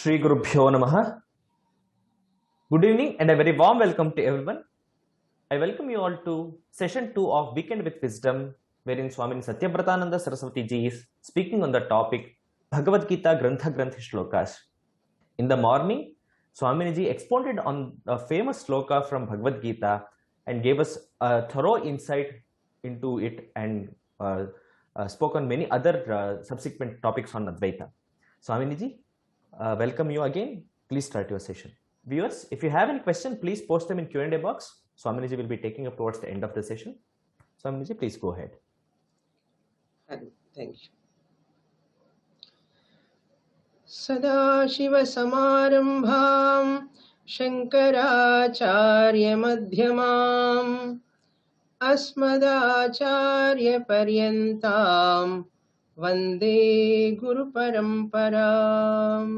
Shri Gurubhyo Namaha. Good evening and a very warm welcome to everyone. I welcome you all to session 2 of Weekend with Wisdom, wherein Swami Satyabratananda Saraswati ji is speaking on the topic Bhagavad Gita Grantha Granthi Shlokas. In the morning, Swami ji expounded on a famous shloka from Bhagavad Gita and gave us a thorough insight into it and spoke on many other subsequent topics on Advaita. Swami ji, welcome you again. Please start your session. Viewers, if you have any question, please post them in Q&A box. Swamiji will be taking up towards the end of the session. Swamiji, please go ahead. Thank you. Sadashivasamarambham Shankaracharya Madhyamam Asmadacharya Paryantam Vande Guru Paramparam.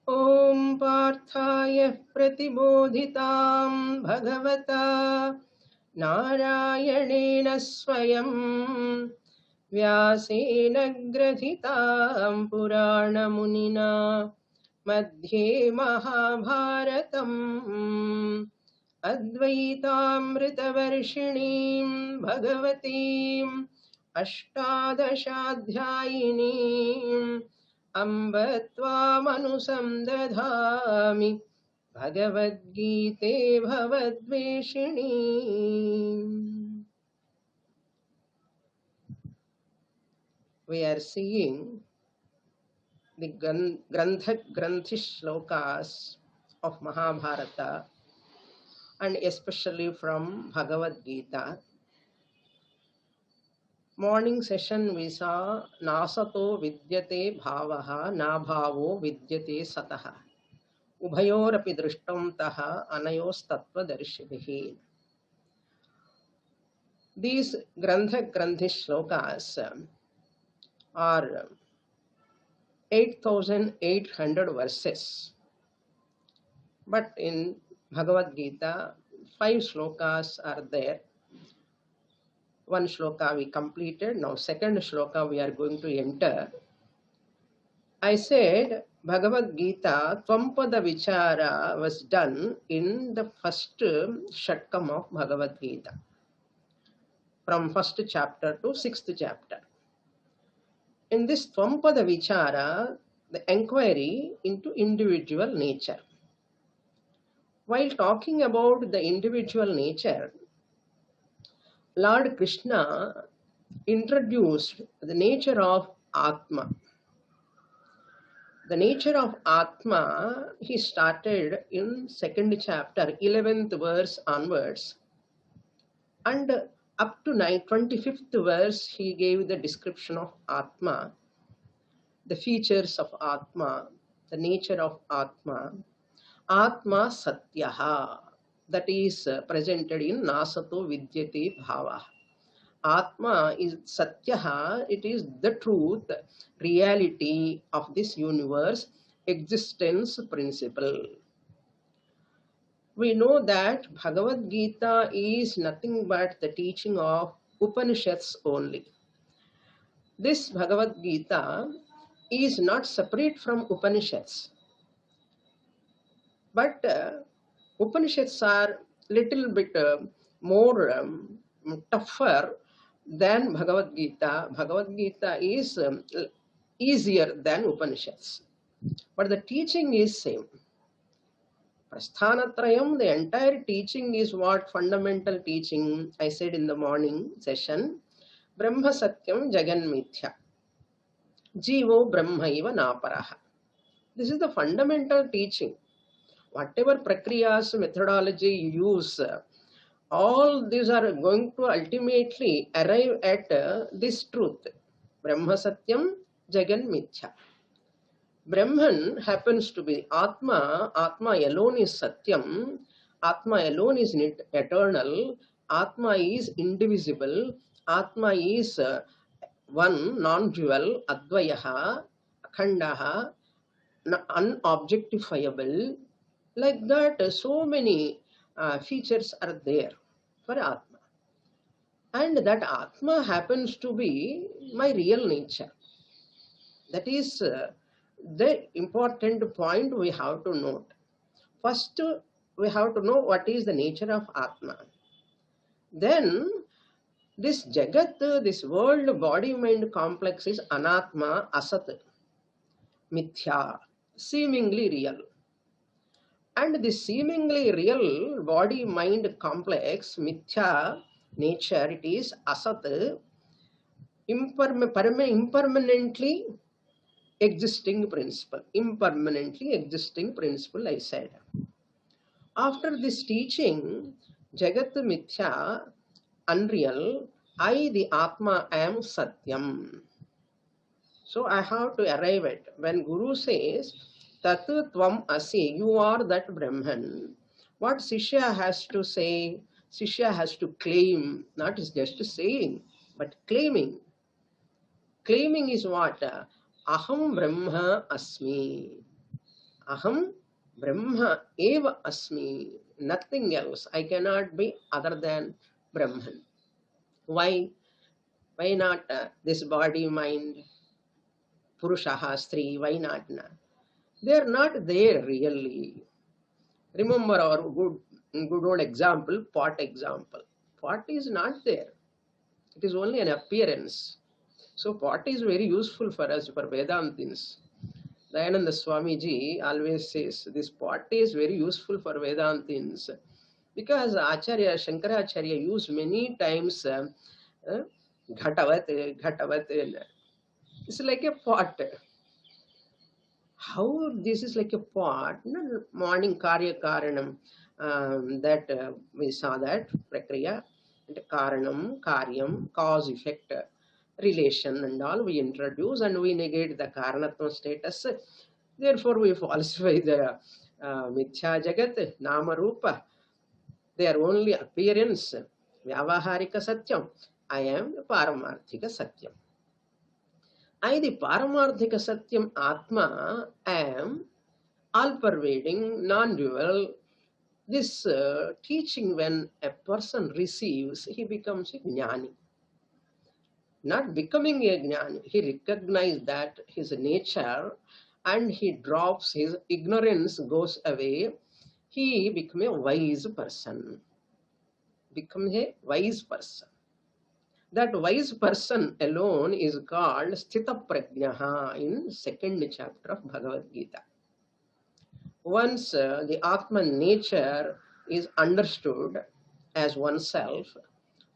Om Parthaya Pratibodhitam Bhagavata Narayanena Swayam Vyasena Grathitam Purana Munina Madhye Mahabharatam Advaitamrita Varshinim Bhagavatim Ashtadashadhyayinim Amba Tvamanusam Bhagavad Gita Bhavadveshini. We are seeing the Grantha Granthi Shlokas of Mahabharata and especially from Bhagavad Gita. Morning session we saw Nasato Vidyate Bhavaha Nabhavo Vidyate Sataha Ubhayorapi Drishtam Taha Anayos Tattva Darshibihi. These Grantha Granthi Shlokas are 8,800 verses. But in Bhagavad Gita, 5 shlokas are there. One shloka we completed. Now second shloka we are going to enter. I said Bhagavad Gita Tvampada Vichara was done in the first Shatkam of Bhagavad Gita. From first chapter to sixth chapter. In this Tvampada Vichara, the enquiry into individual nature. While talking about the individual nature, Lord Krishna introduced the nature of Atma. The nature of Atma, he started in second chapter, 11th verse onwards. And up to 25th verse, he gave the description of Atma, the features of Atma, the nature of Atma. Atma Satyaha, that is presented in Nasato Vidyate Bhava. Atma is Satyaha, it is the truth, reality of this universe, existence principle. We know that Bhagavad Gita is nothing but the teaching of Upanishads only. This Bhagavad Gita is not separate from Upanishads. But Upanishads are little bit more tougher than Bhagavad Gita. Bhagavad Gita is easier than Upanishads. But the teaching is same. Prasthanatrayam, the entire teaching is what? Fundamental teaching, I said in the morning session. Brahma Satyam Jagan Mithya. Jivo Brahmaiva Naparaha. This is the fundamental teaching. Whatever prakriyas, methodology you use, all these are going to ultimately arrive at this truth. Brahma Satyam Jagan Mithya. Brahman happens to be Atma. Atma alone is Satyam. Atma alone is eternal. Atma is indivisible. Atma is one, non-dual, Advayaha, Akhandaha, unobjectifiable. Like that, so many features are there for Atma. And that Atma happens to be my real nature. That is the important point we have to note. First, we have to know what is the nature of Atma. Then, this Jagat, this world body-mind complex is Anatma, Asat, Mithya, seemingly real. And this seemingly real body-mind complex, Mithya nature, it is Asat, impermanently existing principle. Impermanently existing principle, I said. After this teaching, Jagat Mithya, unreal, I, the Atma, am Satyam. So I have to arrive at, when Guru says, Tat Tvam Asi, you are that Brahman, what Sishya has to say? Sishya has to claim, not just saying, but claiming. Claiming is what? Aham Brahma Asmi. Aham Brahma eva asmi. Nothing else. I cannot be other than Brahman. Why? Why not this body, mind, Purushaha, Stri? Why not? They are not there really. Remember our good old example, pot example. Pot is not there. It is only an appearance. So pot is very useful for us, for Vedantins. Dayananda Swamiji always says this pot is very useful for Vedantins because Acharya Shankaracharya used many times Ghatavat, Ghatavat. It's like a pot. How this is like a pot? No, morning Karya Karanam, that we saw that Prakriya, and Karanam, Karyam, cause effect relation and all we introduce and we negate the Karanatma status. Therefore, we falsify the Mithya Jagat, Nama Rupa. They are only appearance. Vyavaharika Satyam. I am the Paramarthika Satyam. I, the Paramarthika Satyam Atma, am all-pervading, non-dual. This teaching, when a person receives, he becomes a jnani. Not becoming a jnani, he recognizes that his nature and he drops his ignorance, goes away. He becomes a wise person. Becomes a wise person. That wise person alone is called Sthita Prajnaha in second chapter of Bhagavad Gita. Once the Atman nature is understood as oneself,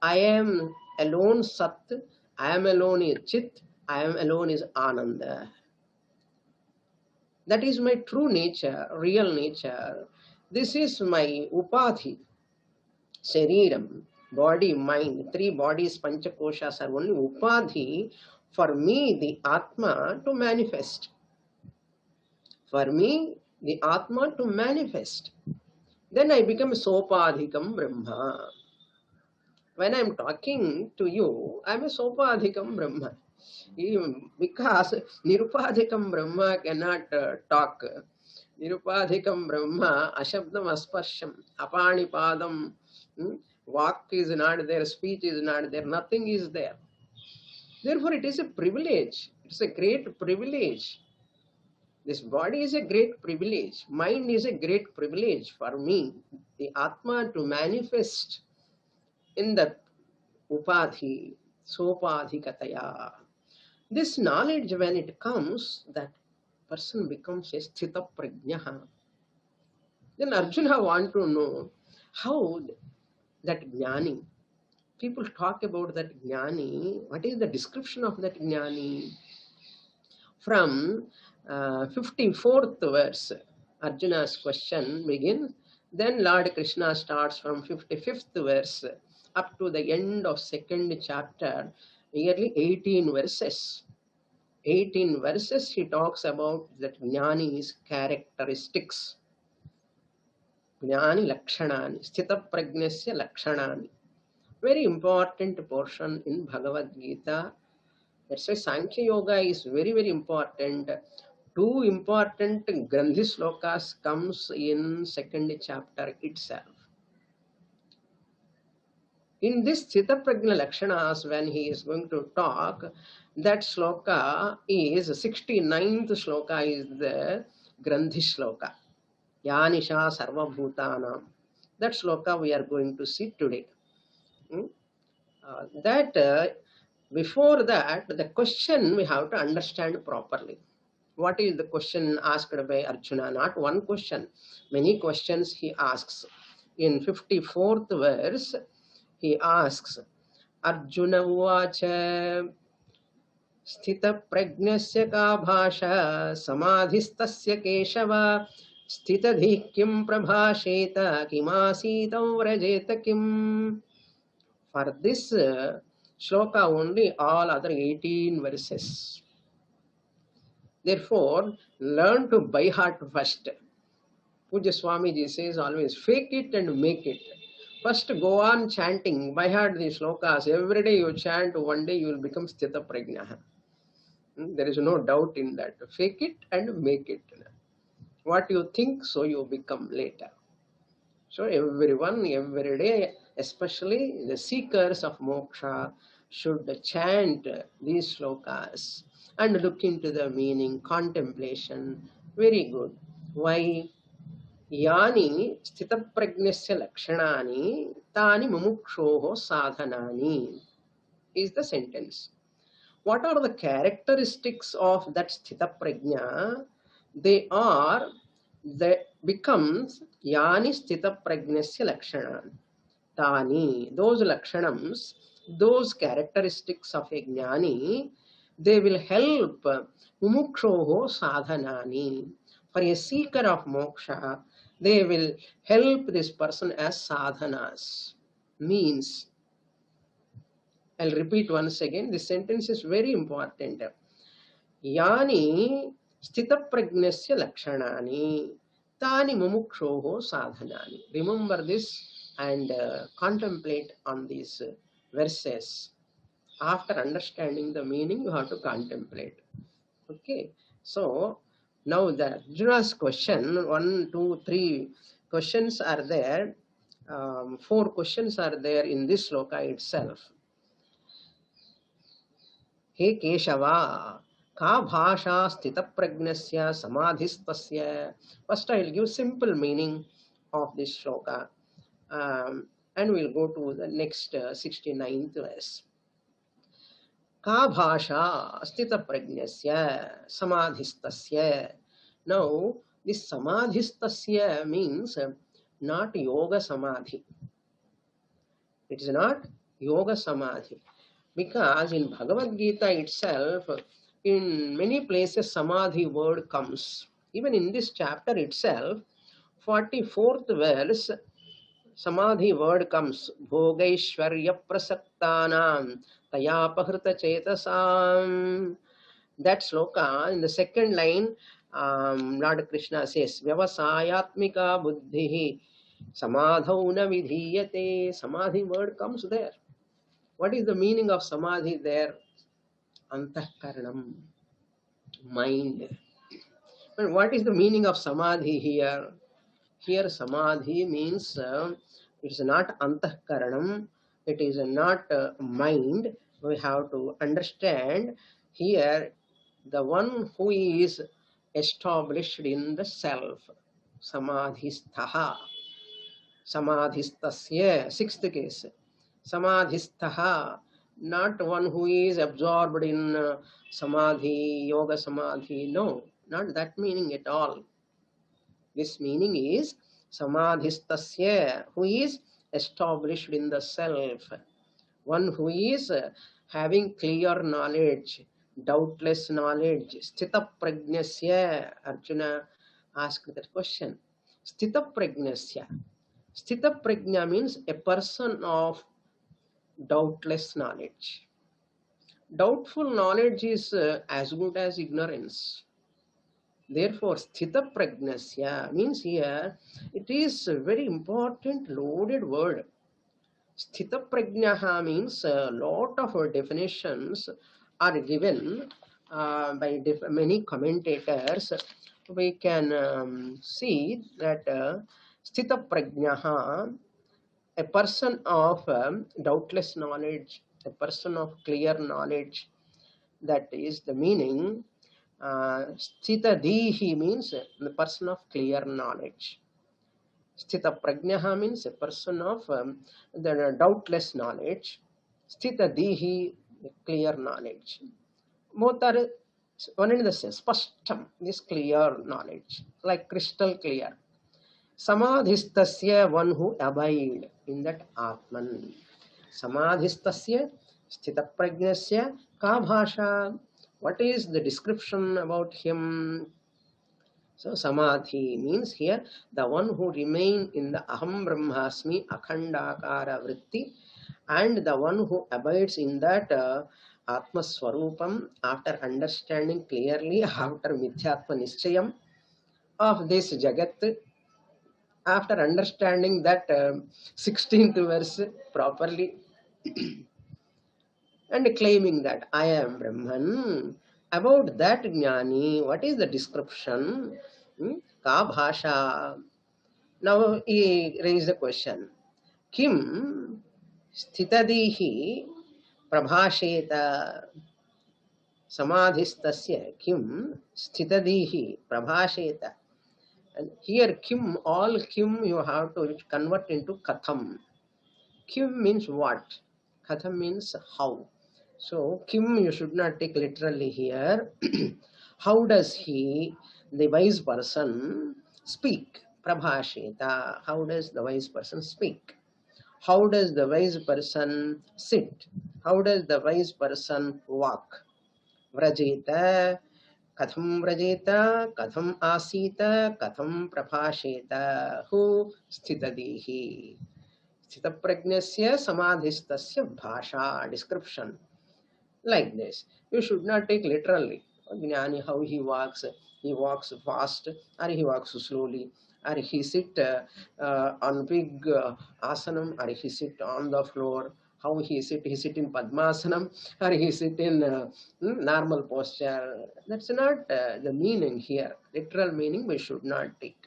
I am alone Sat, I am alone is Chit, I am alone is Ananda. That is my true nature, real nature. This is my Upadhi, Shariram, body, mind, three bodies, Panchakoshas are only Upadhi for me, the Atma, to manifest. For me, the Atma to manifest. Then I become Sopadhikam Brahma. When I am talking to you, I am a Sopadhikam Brahma. Because Nirupadhikam Brahma cannot talk. Nirupadhikam Brahma, Ashabdam Asparsham, Apanipadam, walk is not there, speech is not there, nothing is there. Therefore, it is a privilege. It's a great privilege. This body is a great privilege. Mind is a great privilege for me, the Atma, to manifest in the Upadhi, Sopadhikataya. This knowledge, when it comes, that person becomes a Sthita Prajnaha. Then Arjuna want to know how that Jnani. People talk about that Jnani. What is the description of that Jnani? From 54th verse, Arjuna's question begins. Then Lord Krishna starts from 55th verse up to the end of second chapter, nearly 18 verses. 18 verses he talks about that Jnani's characteristics. Jnani Lakshanani, Sthita Prajnasya Lakshanani. Very important portion in Bhagavad Gita. That's why Sankhya Yoga is very, very important. Two important Grandhi slokas comes in second chapter itself. In this Sthita Prajna Lakshanas, when he is going to talk, That sloka is 69th sloka is the Grandhi sloka. Yanisha Sarva Bhutanam. That sloka we are going to see today. Hmm? That before that, the question we have to understand properly. What is the question asked by Arjuna? Not one question, many questions he asks. In 54th verse, he asks, Arjuna uvacha स्थितप्रज्ञस्य का भाषा समाधिस्तस्य केशव स्थितधिः किं प्रभाषेत किमासीत व्रजेत किम्. For this shloka only, all other 18 verses. Therefore, learn to by heart first. Puja Swamiji says always, fake it and make it. First go on chanting, by heart these shlokas. Every day you chant, one day you will become Sthita Prajna. There is no doubt in that. Fake it and make it. What you think, so you become later. So everyone, every day, especially the seekers of moksha, should chant these shlokas and look into the meaning, contemplation. Very good. Why? Yani sthitaprajnasya lakshanani tani mumukshoho sadhanani is the sentence. What are the characteristics of that sthita prajna? They are that becomes yani sthita prajnasya lakshanan. Tani, those lakshanams, those characteristics of a jnani, they will help mumukshoho sadhanani. For a seeker of moksha, they will help this person as sadhanas. Means, I'll repeat once again, this sentence is very important. Yani sthitaprajnasya lakshanani tani mumukshoho sadhanani. Remember this and contemplate on these verses. After understanding the meaning, you have to contemplate. Okay. So now the Arjuna's question, 1, 2, 3 questions are there. 4 questions are there in this sloka itself. हे केशव का भाषा स्थितप्रज्ञस्य समाधिस्तस्य. First I will give simple meaning of this shloka and we'll go to the next 69th verse. का भाषा स्थितप्रज्ञस्य समाधिस्तस्य. Now this samadhistasya means not yoga samadhi. It is not yoga samadhi. Because in Bhagavad Gita itself, in many places Samadhi word comes. Even in this chapter itself, 44th verse, Samadhi word comes. Bhogaishwarya prasaktanam tayapahrita chetasam. That sloka, in the second line, Lord Krishna says, Vyavasayatmika buddhihi samadhau na vidhiyate. Samadhi word comes there. What is the meaning of samadhi there? Antahkaranam, mind. And what is the meaning of samadhi here? Here samadhi means it is not antahkaranam, it is not mind. We have to understand here the one who is established in the self. Samadhisthaha. Samadhistasya, sixth case. Samadhisthaha, not one who is absorbed in samadhi, yoga samadhi. No, not that meaning at all. This meaning is samadhistasya, who is established in the self. One who is having clear knowledge, doubtless knowledge. Sthita prajnasya, Arjuna asked that question. Sthita prajnasya. Sthita prajna means a person of doubtless knowledge. Doubtful knowledge is as good as ignorance. Therefore, sthita prajnasya means here, it is a very important loaded word. Sthita prajnaha means a lot of definitions are given by many commentators. We can see that sthita prajnaha, a person of doubtless knowledge, a person of clear knowledge, That is the meaning. Sthita Dihi means the person of clear knowledge. Sthita Prajnaha means a person of the doubtless knowledge. Sthita Dihi, clear knowledge. Both are one and the same. Spashtam is clear knowledge, like crystal clear. Samadhistasya, one who abide in that Atman. Samadhistasya, Sthitaprajnasya, ka bhasha. What is the description about him? So Samadhi means here the one who remain in the Aham Brahmasmi Akhandakara Vritti, and the one who abides in that Atma Swarupam after understanding clearly, after Mithyatma Nischayam of this Jagat, after understanding that 16th verse properly and claiming that I am Brahman. About that Jnani, what is the description? Ka bhasha. Now he raised the question. Kim sthitadihi prabhasheta samadhistasya kim sthitadihi prabhasheta. And here kim, all kim you have to convert into katham. Kim means what? Katham means how. So kim you should not take literally here. How does he, the wise person, speak? Prabhasheta. How does the wise person speak? How does the wise person sit? How does the wise person walk? Vrajeta. Katham vrajeta, katham asita, katham prabhasheta. Who sthitadihi. Sthitaprajnasya samadhistasya bhasha, description. Like this. You should not take literally. Jnani, how he walks fast, or he walks slowly, or he sit on big asanam, or he sit on the floor. How he sit in Padmasanam, or he sit in normal posture. That's not the meaning here. Literal meaning we should not take.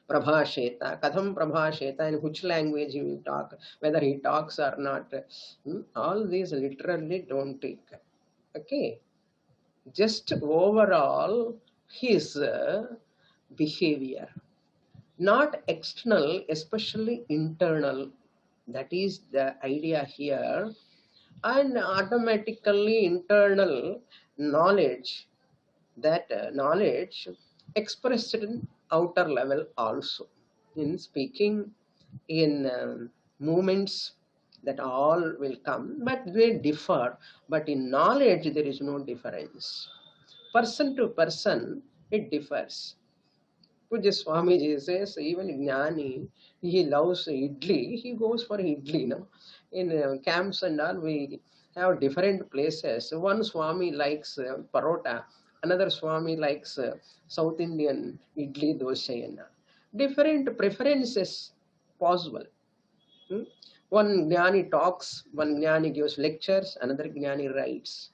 Prabhasheta, Katham Prabhasheta, in which language he will talk, whether he talks or not. All these literally don't take. Okay. Just overall his behavior. Not external, especially internal. That is the idea here. And automatically internal knowledge, that knowledge expressed in outer level also, in speaking, in movements, that all will come, but they differ. But in knowledge there is no difference. Person to person it differs. Puja Swamiji says even Jnani, he loves idli, he goes for idli. No? In camps and all, we have different places. One Swami likes parota, another Swami likes South Indian idli, dosa. Different preferences possible. One Jnani talks, one Jnani gives lectures, another Jnani writes.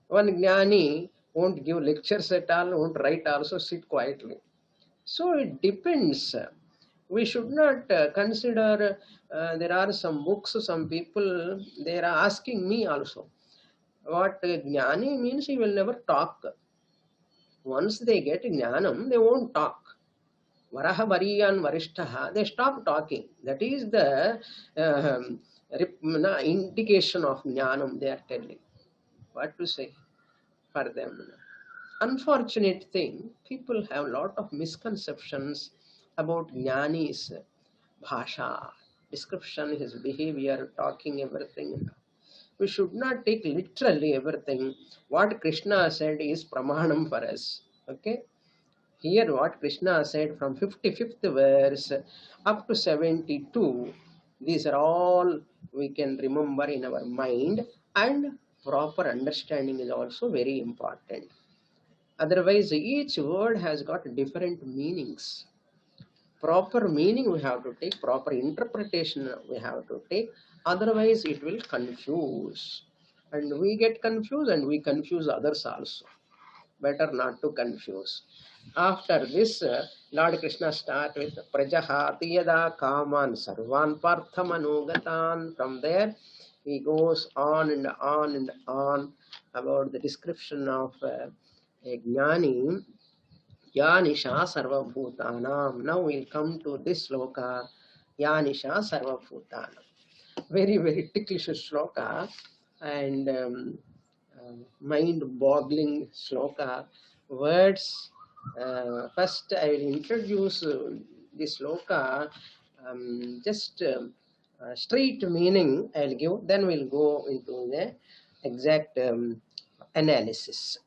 One Jnani won't give lectures at all, won't write also, sit quietly. So it depends. We should not consider, there are some books, some people, they are asking me also. What Jnani means, he will never talk. Once they get Jnanam, they won't talk. Varaha Variyan Varishtaha, they stop talking. That is the indication of Jnanam they are telling. What to say for them? Unfortunate thing, people have a lot of misconceptions about Jnani's bhasha, description, his behavior, talking, everything. We should not take literally everything. What Krishna said is pramanam for us. Okay? Here what Krishna said from 55th verse up to 72, these are all we can remember in our mind, and proper understanding is also very important. Otherwise, each word has got different meanings. Proper meaning we have to take, proper interpretation we have to take, otherwise it will confuse. And we get confused and we confuse others also. Better not to confuse. After this, Lord Krishna starts with Prajahati yada kaman sarvan parthamanugatan. From there, he goes on and on and on about the description of a jnani. Ya nisha sarva bhutanam. Now we'll come to this sloka. Ya nisha sarva bhutanam. Very, very ticklish sloka and mind-boggling sloka. Words. First, I will introduce this sloka. Just straight meaning I'll give. Then we'll go into the exact analysis.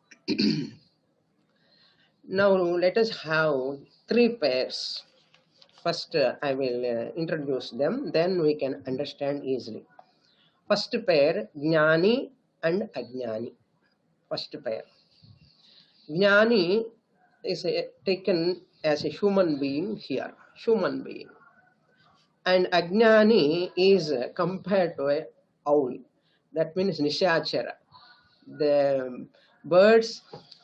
Now let us have three pairs. First, I will introduce them, then we can understand easily. First pair, Jnani and Ajnani. First pair. Jnani is taken as a human being here, human being. And Ajnani is compared to a owl. That means Nishachara. The birds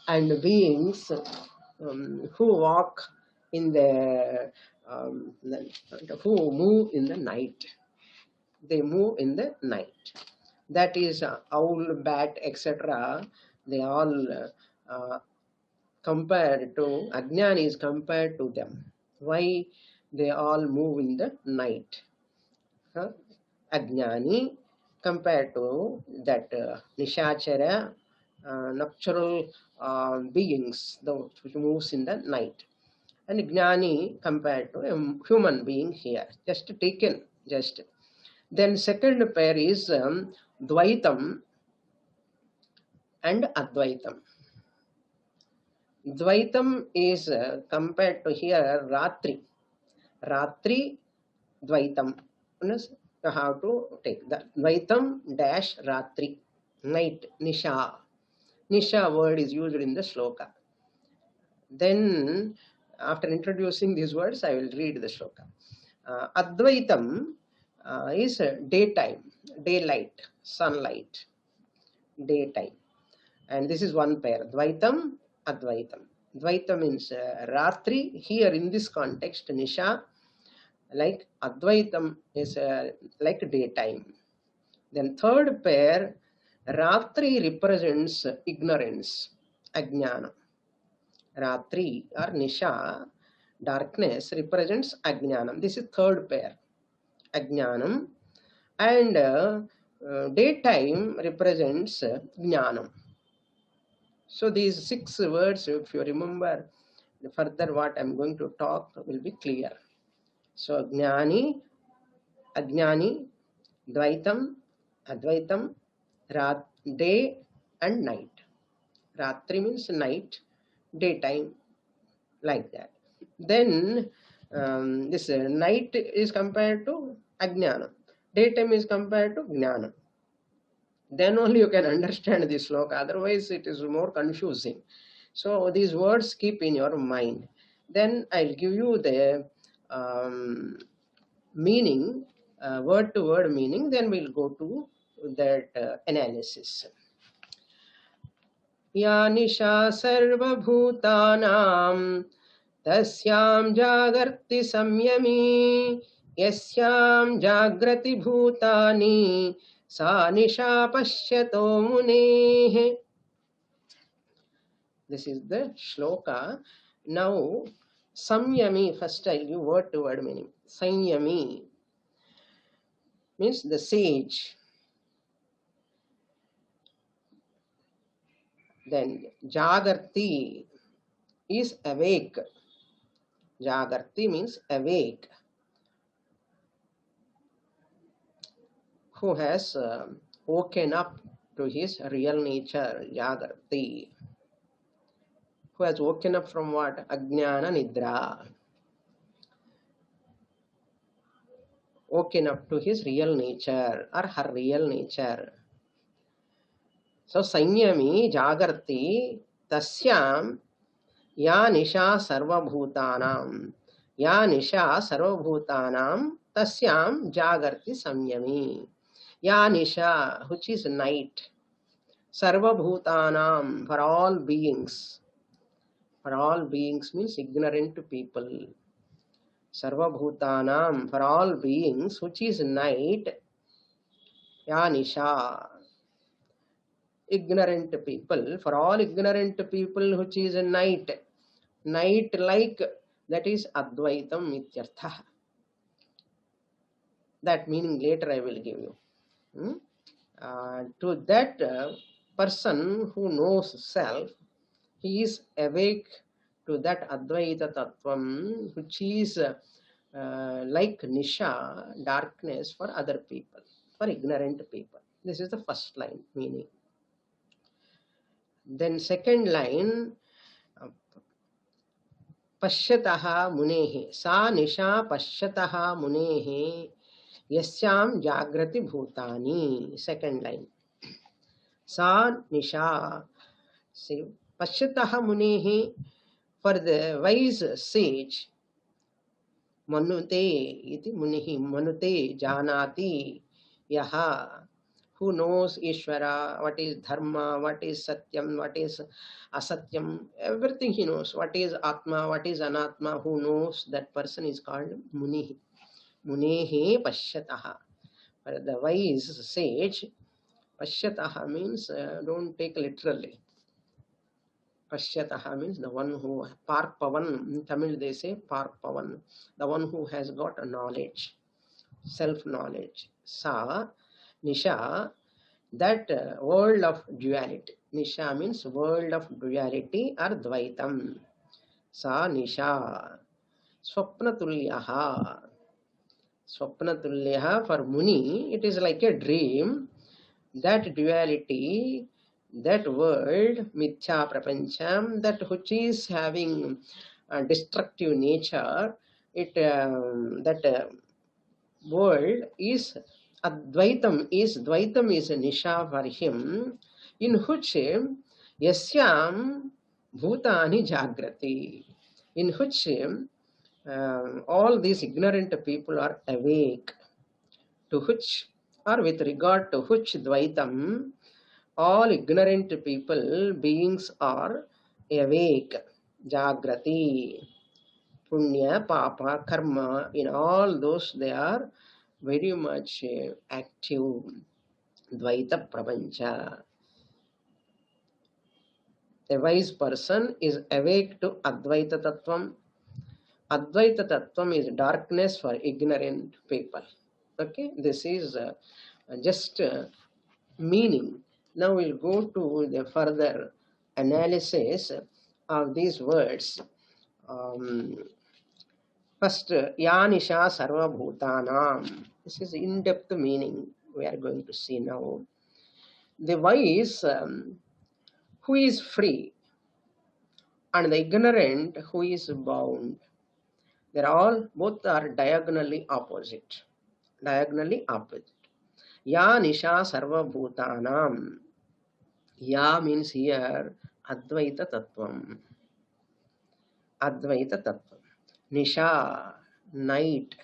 and beings who walk in who move in the night. They move in the night. That is owl, bat, etc. They all compared to Ajnani is compared to them. Why? They all move in the night. Ajnani compared to that Nishachara, nocturnal beings, which moves in the night. And Jnani compared to a human being here, just taken, just. Then second pair is Dvaitam and Advaitam. Dvaitam is compared to here Ratri. Ratri Dvaitam. You have to take the Dvaitam dash Ratri. Night, Nisha. Nisha word is used in the sloka. Then, after introducing these words, I will read the sloka. Advaitam is daytime, daylight, sunlight, daytime. And this is one pair, Dvaitam, Advaitam. Dvaitam means Ratri, here in this context, Nisha, like Advaitam is like daytime. Then third pair, Ratri represents ignorance, Ajnana. Ratri or Nisha, darkness, represents Ajnanam. This is third pair, Ajnanam. And daytime represents Jnanam. So these 6 words, if you remember, further what I am going to talk will be clear. So Jnani, Ajnani, Dvaitam, Advaitam, day and night. Ratri means night, daytime, like that. Then this night is compared to Ajnana. Daytime is compared to Jnana. Then only you can understand this sloka, otherwise it is more confusing. So these words keep in your mind. Then I'll give you the meaning, word to word meaning, then we'll go to that analysis. Ya nisha sarva bhutanam tasyam jagarti samyami yasyam jagrati bhutani sa nisha pashyato munehe. This is the shloka. Now samyami, first I'll give word to word meaning. Samyami means the sage. Then jagarti is awake. Jagarti means awake. Who has woken up to his real nature, Jagarti. Who has woken up from what? Ajnana Nidra. Woken up to his real nature or her real nature. So Sanyami Jagarti Tasyam Ya Nisha Sarva Bhutanam. Ya Nisha Sarva Bhutanam Tasyam Jagarti Samyami. Ya Nisha, which is night. Sarva Bhutanam, for all beings. For all beings means ignorant people. Sarva Bhutanam, for all beings, which is night. Ya Nisha. Ignorant people, for all ignorant people, which is a night, night like, that is Advaitam Ityartha. That meaning later I will give you. Hmm? To that person who knows self, he is awake to that Advaita Tattvam, which is like Nisha, darkness for other people, for ignorant people. This is the first line meaning. Then second line, Pashyataha Munehi. Sa Nisha Pashyataha Munehi Yasyam Jagrati Bhutani. Second line. Sa Nisha. See, Pashyataha Munehi, for the wise sage, Manute iti Munihi, Manute Janati Yaha, who knows Ishvara, what is Dharma, what is Satyam, what is Asatyam, everything he knows. What is Atma, what is Anatma, who knows, that person is called Munihi. Munihi Pashyataha. For the wise sage, Pashyataha means, don't take literally. Pashyataha means the one who, Parpavan, in Tamil they say Parpavan, the one who has got a knowledge, self-knowledge. Sa, Nisha, that world of duality. Nisha means world of duality or Dvaitam. Sa Nisha. Swapnatulyaha. Swapnatulyaha, for Muni, it is like a dream. That duality, that world, Mithya Prapancham, that which is having a destructive nature, that world is Advaitam, is Dvaitam is a Nisha for him, in which Yasyam Bhutani Jagrati, in which all these ignorant people are awake, to which, or with regard to which Dvaitam, all ignorant people, beings are awake, Jagrati, Punya, Papa, Karma, in all those they are very much active, Dvaita Prapancha. A wise person is awake to Advaita Tattvam. Advaita Tattvam is darkness for ignorant people. Okay, this is just meaning. Now we'll go to the further analysis of these words. First, Yanisha Sarva Bhutanam. This is in-depth meaning we are going to see now. The wise who is free, and the ignorant who is bound. They're all, both are diagonally opposite. Diagonally opposite. Ya Nisha Sarva Bhutanam. Ya means here Advaita Tattvam. Advaita Tattvam. Nisha, night,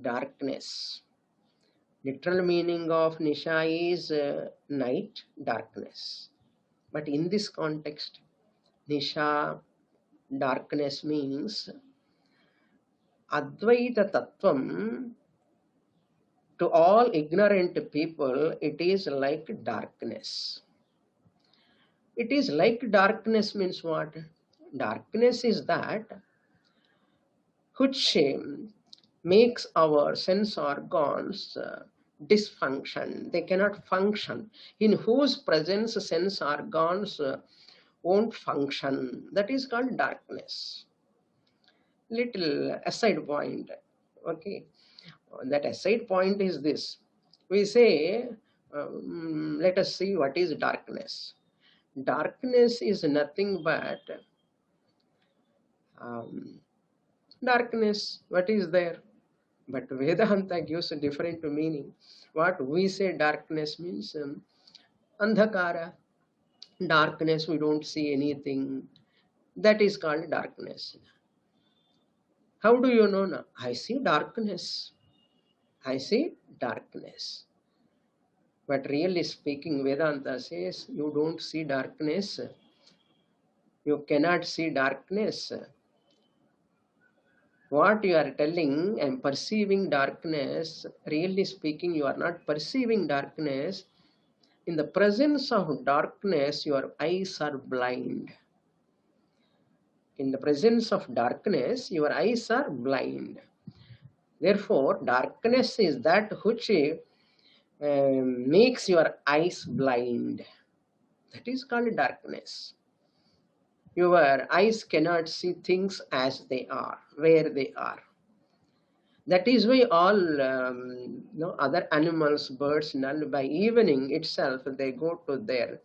darkness. Literal meaning of Nisha is night, darkness. But in this context, Nisha, darkness means Advaita Tattvam. To all ignorant people, it is like darkness. It is like darkness means what? Darkness is that which makes our sense organs dysfunction. They cannot function. In whose presence sense organs won't function. That is called darkness. Little aside point. Okay. That aside point is this. We say, let us see what is darkness. Darkness is nothing but darkness. What is there? But Vedanta gives a different meaning. What we say darkness means andhakara. Darkness, we don't see anything. That is called darkness. How do you know now? I see darkness. I see darkness. But really speaking, Vedanta says you don't see darkness. You cannot see darkness. What you are telling, I'm perceiving darkness, really speaking, you are not perceiving darkness. In the presence of darkness, your eyes are blind. In the presence of darkness, your eyes are blind. Therefore, darkness is that which makes your eyes blind. That is called darkness. Your eyes cannot see things as they are, where they are. That is why all other animals, birds, and all, by evening itself, they go to their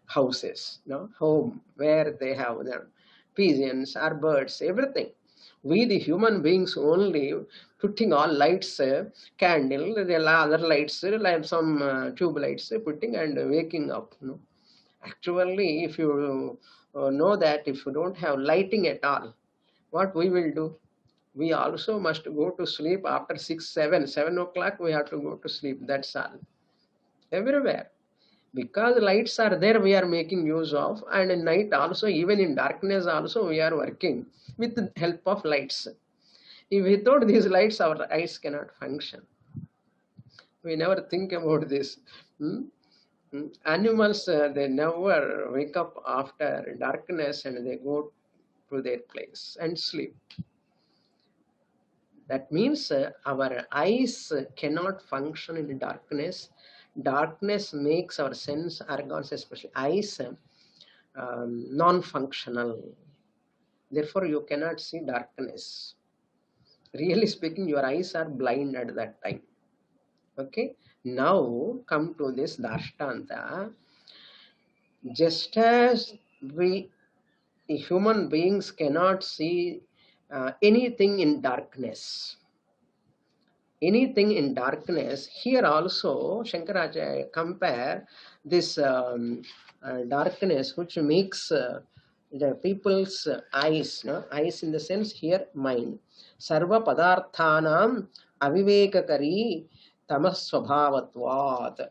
houses, home, where they have their pigeons or birds, everything. We, the human beings, only putting all lights, candle, the other lights, like some tube lights, putting and waking up. Actually, if you know that if you don't have lighting at all, what we will do? We also must go to sleep after 6, 7 o'clock. We have to go to sleep. That's all. Everywhere. Because lights are there, we are making use of. And in night also, even in darkness also, we are working with the help of lights. If without these lights, our eyes cannot function. We never think about this. Animals, they never wake up after darkness and they go to their place and sleep. That means our eyes cannot function in darkness. Darkness makes our sense organs, especially eyes, non-functional. Therefore, you cannot see darkness. Really speaking, your eyes are blind at that time. Okay. Now come to this Dashtanta. Just as we human beings cannot see anything in darkness. Anything in darkness, here also Shankaracharya compare this darkness which makes the people's eyes, eyes in the sense here mind. Sarva padarthanam avivekakari tamasvabhavatvat.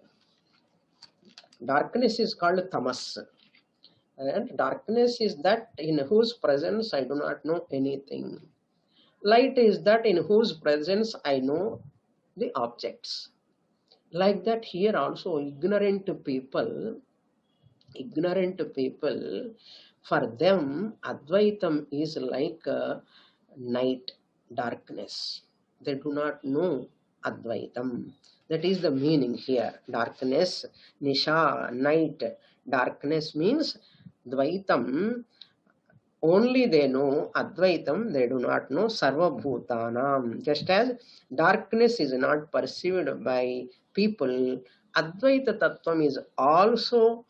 Darkness is called tamas. And darkness is that in whose presence I do not know anything. Light is that in whose presence I know the objects. Like that here also ignorant people, for them Advaitam is like night, darkness. They do not know Advaitam. That is the meaning here. Darkness, Nisha, night. Darkness means Dvaitam. Only they know Advaitam, they do not know Sarva Bhutanam. Just as darkness is not perceived by people, Advaita Tattvam is also,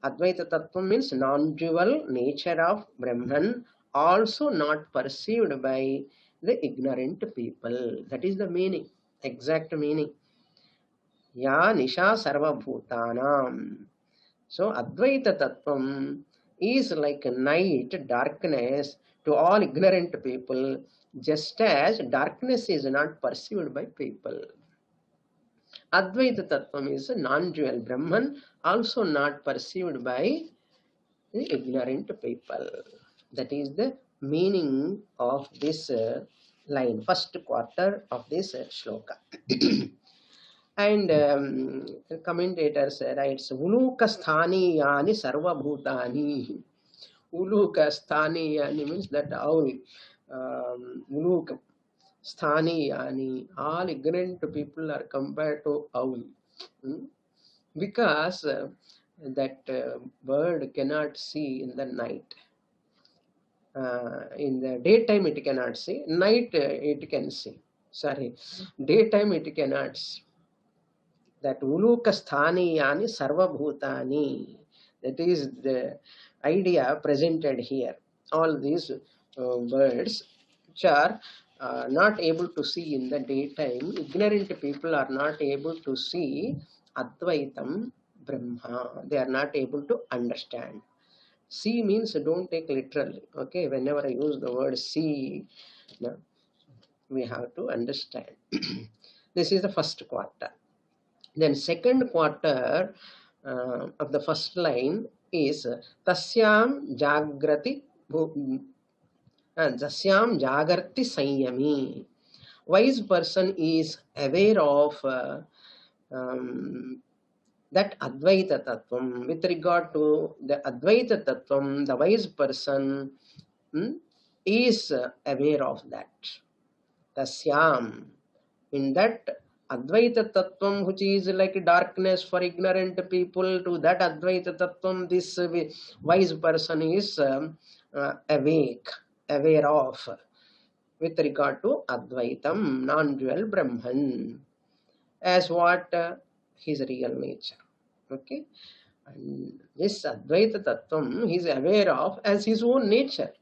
Advaita Tattvam means non-dual nature of Brahman, also not perceived by the ignorant people. That is the meaning, exact meaning. Ya Nisha Sarva Bhutanam. So Advaita Tattvam is like a night, darkness to all ignorant people, just as darkness is not perceived by people. Advaita Tattvam is a non-dual Brahman, also not perceived by the ignorant people. That is the meaning of this line, first quarter of this shloka. And commentator writes, Uluka sthaniyani sarva bhutani. Uluka sthaniyani means that owl. Uluka sthaniyani. All ignorant people are compared to owl. Because that bird cannot see in the night. In the daytime it cannot see. Night it can see. Sorry. Daytime it cannot see. That Uluka sthaniyani sarva bhutani. That is the idea presented here. All these birds which are not able to see in the daytime, ignorant people are not able to see Advaitam Brahma. They are not able to understand. See means don't take literally. Okay, whenever I use the word see, we have to understand. This is the first quarter. Then second quarter of the first line is Tasyam Jagrati Jasyam Jagarti Sanyami. Wise person is aware of that Advaita Tattvam. With regard to the Advaita Tattvam, the wise person is aware of that. Tasyam. In that Advaita Tattvam, which is like darkness for ignorant people, to that Advaita Tattvam, this wise person is awake, aware of, with regard to Advaitam, non-dual Brahman, as what his real nature. Okay, and this Advaita Tattvam he is aware of as his own nature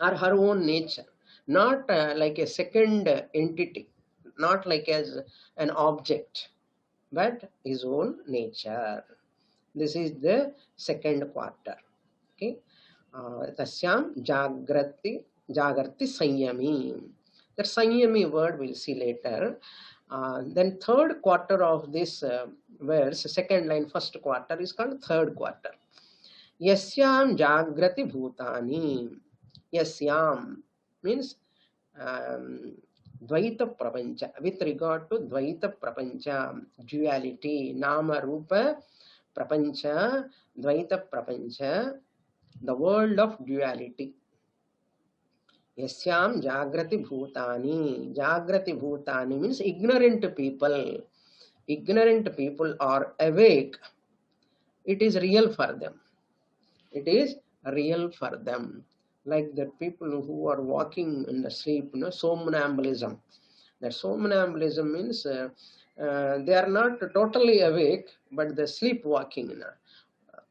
or her own nature, not like a second entity, not like as an object, but his own nature. This is the second quarter. Okay, Tasyam Jagrati Sanyami. That Sanyami word we'll see later. Then third quarter of this verse, second line, first quarter is called third quarter. Yasyam Jagrati Bhutani. Yasyam means Dvaita Prapancha. With regard to Dvaita Prapancha, duality, Nama Rupa Prapancha, Dvaita Prapancha, the world of duality. Yasyam Jagrati Bhutani. Jagrati Bhutani means ignorant people. Ignorant people are awake. It is real for them. It is real for them. Like the people who are walking in the sleep, somnambulism. That somnambulism means they are not totally awake, but they sleepwalking.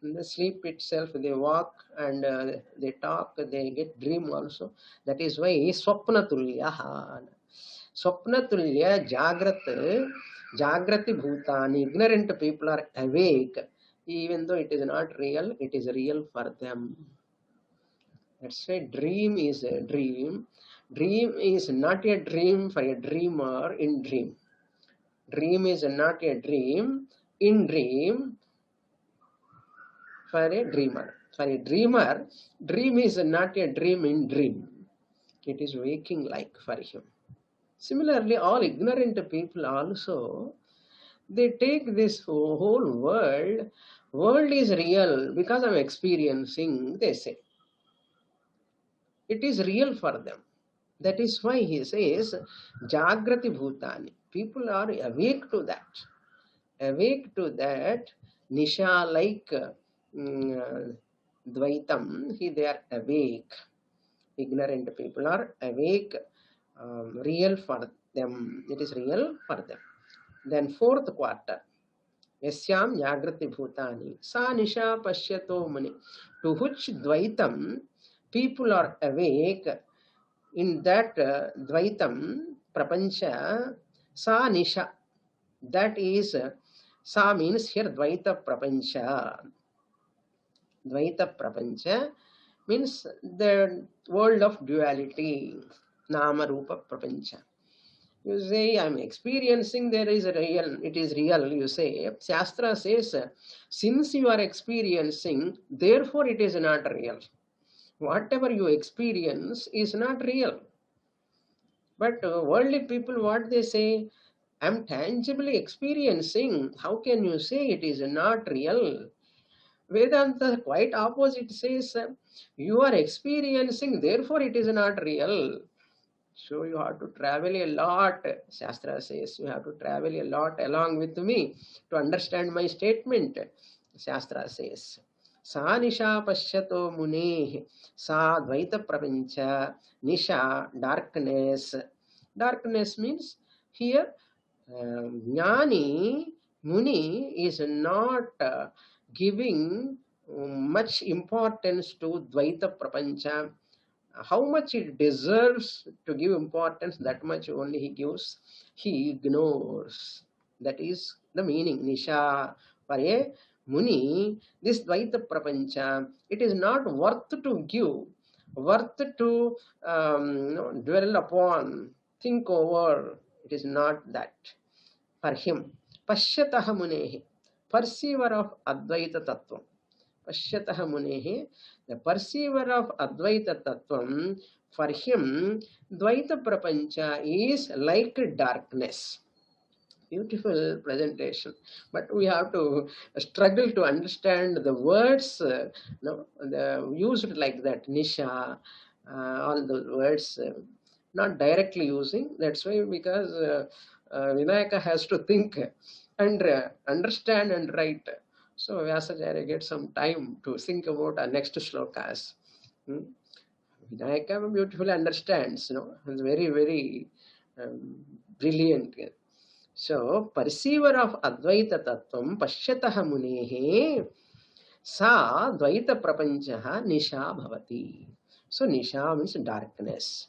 In the sleep itself, they walk and they talk, they get dream also. That is why Swapnatulya. Swapnatulya Jagrati Bhutani. Ignorant people are awake. Even though it is not real, it is real for them. Let's say dream is a dream. Dream is not a dream for a dreamer in dream. Dream is not a dream in dream for a dreamer. For a dreamer, dream is not a dream in dream. It is waking like for him. Similarly, all ignorant people also, they take this whole world is real because I'm experiencing, they say. It is real for them. That is why he says, Jagrati Bhutani. People are awake to that. Awake to that, Nisha like Dvaitam, they are awake. Ignorant people are awake, real for them. It is real for them. Then fourth quarter. Yasyam Jagrati Bhutani. Sa Nisha Pashyato Muni. To which Dvaitam people are awake, in that Dvaitam Prapancha, Sa Nisha. That is, Sa means here Dvaita Prapancha. Dvaita Prapancha means the world of duality, Nama Rupa Prapancha. You say, I'm experiencing, there is a real, it is real, you say. Shastra says, since you are experiencing, therefore it is not real. Whatever you experience is not real. But worldly people, what they say, I'm tangibly experiencing. How can you say it is not real? Vedanta quite opposite says, you are experiencing, therefore it is not real. So you have to travel a lot. Shastra says you have to travel a lot along with me to understand my statement. Shastra says, Sa Nisha Pashyato Mune. Sa Dvaita Prapancha. Nisha, darkness. Darkness means here Jnani Muni is not giving much importance to Dvaita Prapancha. How much it deserves to give importance, that much only he gives. He ignores. That is the meaning. Nisha, for a Muni, this Dvaita Prapancha, it is not worth to give, worth to dwell upon, think over. It is not that for him. Pashyataha Munehi, perceiver of Advaita Tattva. Pashyatah Munehe, the perceiver of Advaita Tattvam, for him, Dvaita Prapancha is like darkness. Beautiful presentation, but we have to struggle to understand the words, no, used like that, Nisha, all those words, not directly using. That's why, because Vinayaka has to think and understand and write. So Vyasacharya gets some time to think about our next shlokas. Hmm. Vinayaka beautifully understands, it's very, very brilliant. So, perceiver of Advaita Tattvam, Pashyatah Munehe, Sa Dvaita Prapanchaha Nisha Bhavati. So, Nisha means darkness.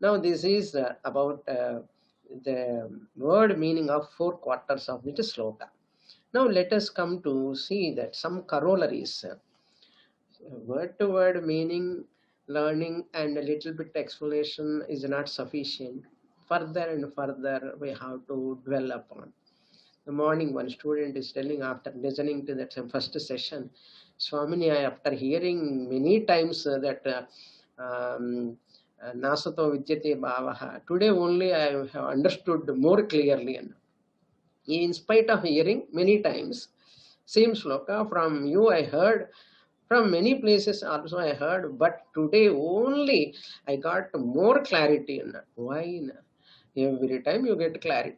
Now, this is about the word meaning of 4 quarters of this sloka. Now, let us come to see that some corollaries. Word to word meaning, learning, and a little bit explanation is not sufficient. Further and further, we have to dwell upon. The morning, one student is telling, after listening to that first session, Swamini, after hearing many times that Nasato Vidyate Bhavaha, today only I have understood more clearly. And in spite of hearing many times, same sloka from you I heard, from many places also I heard, but today only I got more clarity in that. Why? Every time you get clarity.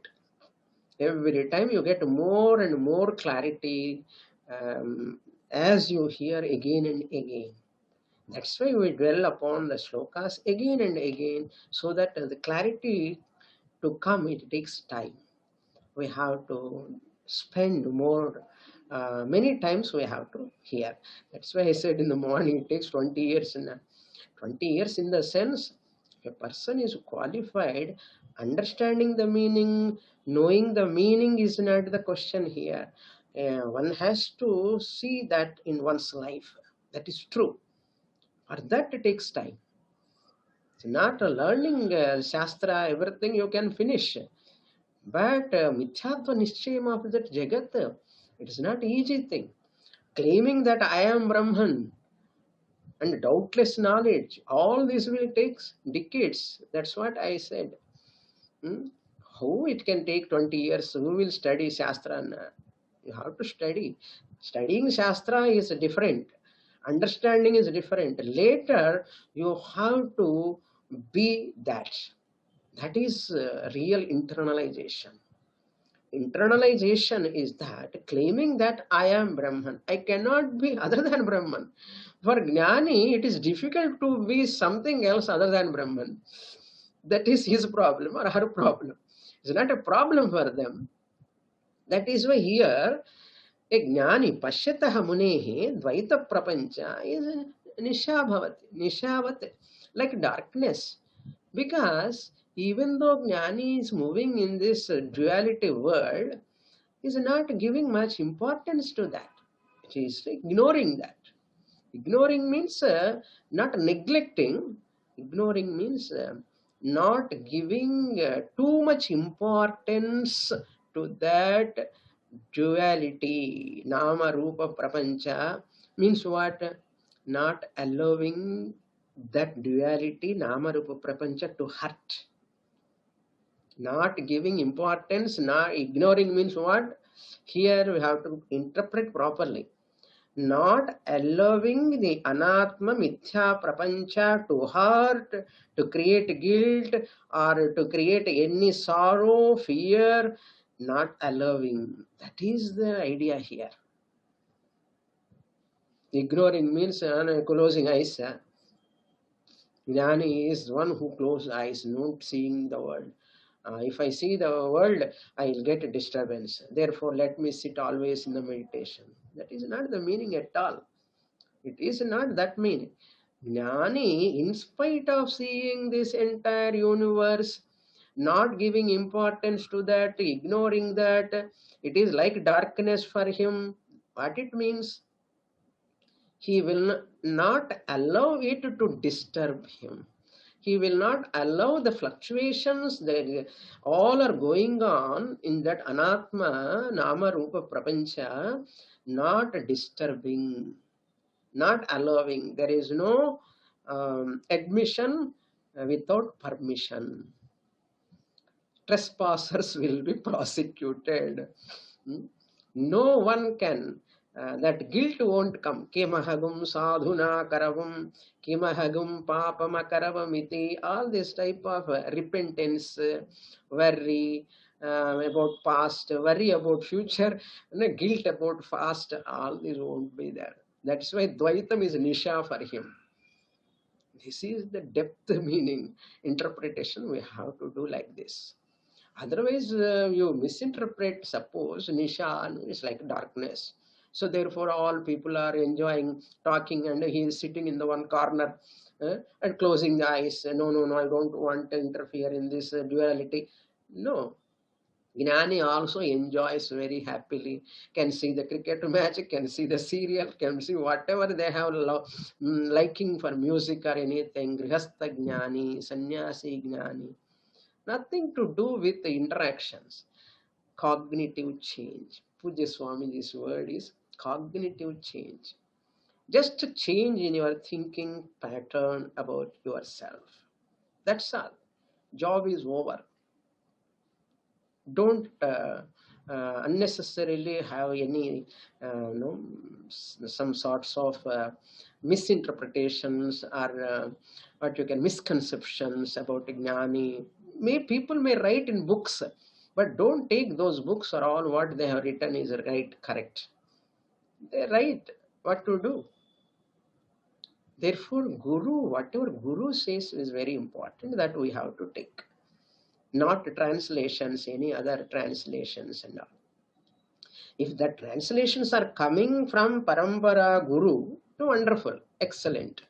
Every time you get more and more clarity as you hear again and again. That's why we dwell upon the slokas again and again, so that the clarity to come, it takes time. We have to spend more, many times we have to hear. That's why I said in the morning it takes 20 years. 20 years in the sense, if a person is qualified, understanding the meaning, knowing the meaning is not the question here. One has to see that in one's life. That is true. For that it takes time. It's not learning Shastra, everything you can finish. But Mithyatva Nishchayam of that Jagat, it is not easy thing. Claiming that I am Brahman and doubtless knowledge, all this will take decades. That's what I said. How it can take 20 years? Who will study Shastra? You have to study. Studying Shastra is different. Understanding is different. Later, you have to be that. That is real internalization. Internalization is that claiming that I am Brahman. I cannot be other than Brahman. For Jnani, it is difficult to be something else other than Brahman. That is his problem or her problem. It's not a problem for them. That is why here, a Jnani, Pashyatah Munehe, Dvaita Prapancha is Nishavat, like darkness. Because even though Jnani is moving in this duality world, is not giving much importance to that. He is ignoring that. Ignoring means not neglecting. Ignoring means not giving too much importance to that duality. Nama Rupa Prapancha means what? Not allowing that duality, Nama Rupa Prapancha, to hurt. Not giving importance, not ignoring means what? Here we have to interpret properly. Not allowing the anatma mithya prapancha to hurt, to create guilt, or to create any sorrow, fear, not allowing. That is the idea here. Ignoring means closing eyes. Jnani is one who closes eyes, not seeing the world. If I see the world, I will get a disturbance. Therefore, let me sit always in the meditation. That is not the meaning at all. It is not that meaning. Jnani, in spite of seeing this entire universe, not giving importance to that, ignoring that, it is like darkness for him. What it means? He will not allow it to disturb him. He will not allow the fluctuations that all are going on in that anatma, nama, rupa, prapancha, not disturbing. not allowing. There is no admission without permission. Trespassers will be prosecuted. Hmm? No one can, that guilt won't come. Kimahagum sadhuna karavam, kimahagum papamakaravamiti. Iti. All this type of repentance, worry about past, worry about future, and guilt about past, all this won't be there. That's why Dvaitam is Nisha for him. This is the depth meaning interpretation we have to do like this. Otherwise, you misinterpret, suppose Nishan is like darkness. So therefore, all people are enjoying talking and he is sitting in the one corner and closing the eyes. No, no, no, I don't want to interfere in this duality. No. Gnani also enjoys very happily, can see the cricket match, can see the serial, can see whatever they have liking for music or anything. Grihastha Gnani, Sannyasi Gnani. Nothing to do with the interactions. Cognitive change. Pujya Swamiji's word is cognitive change. Just a change in your thinking pattern about yourself. That's all. Job is over. Don't unnecessarily have any some sorts of misinterpretations or what you can misconceptions about Gnani. People may write in books, but don't take those books or all what they have written is right, correct. They write what to do. Therefore, whatever Guru says is very important, that we have to take. Not translations, any other translations and all. If the translations are coming from Parampara Guru, wonderful, excellent.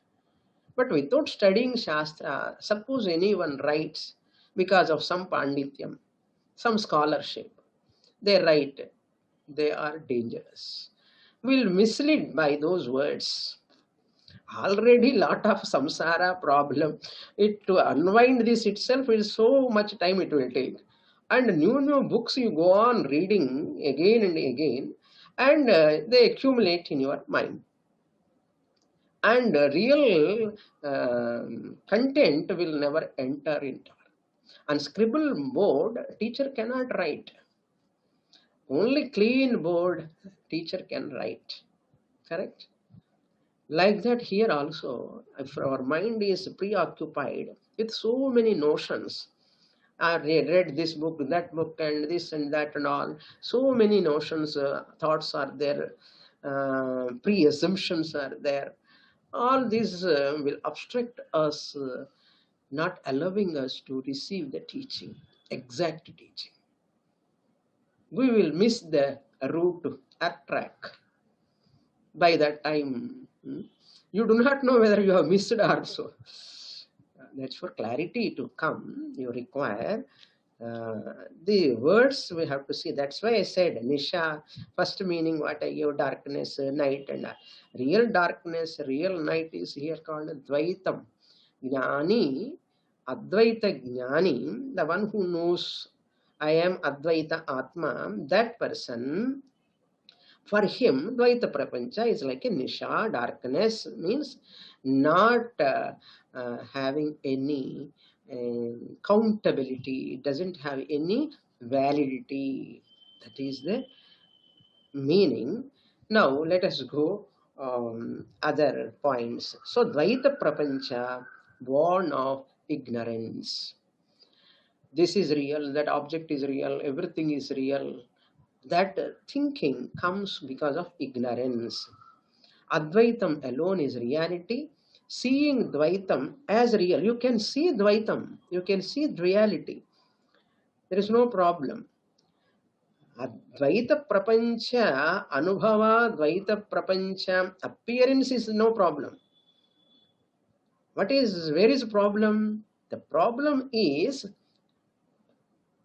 But without studying Shastra, suppose anyone writes because of some Pandityam, some scholarship, they write, they are dangerous. We'll mislead by those words. Already lot of samsara problem. To unwind this itself is so much time it will take. And new books you go on reading again and again, and they accumulate in your mind. And real content will never enter into. On scribble board, teacher cannot write. Only clean board, teacher can write. Correct? Like that here also, if our mind is preoccupied with so many notions, I read this book, that book, and this and that and all, so many notions, thoughts are there, pre-assumptions are there. All these will obstruct us, not allowing us to receive the teaching, exact teaching. We will miss the route, track. By that time, you do not know whether you have missed or so. That's for clarity to come. You require the words we have to see. That's why I said Nisha, first meaning what I give, darkness, night, and real darkness, real night is here called Dvaitam. Jnani, Advaita Jnani, the one who knows I am Advaita Atma, that person, for him, Dvaita Prapancha is like a Nisha, darkness, means not having any countability, doesn't have any validity. That is the meaning. Now let us go other points. So Dvaita Prapancha, born of ignorance. This is real, that object is real, everything is real. That thinking comes because of ignorance. Advaitam alone is reality. Seeing Dvaitam as real, you can see Dvaitam, you can see reality. There is no problem. Advaita Prapancha, Anubhava, Dvaita Prapancha, appearance is no problem. Where is the problem? The problem is,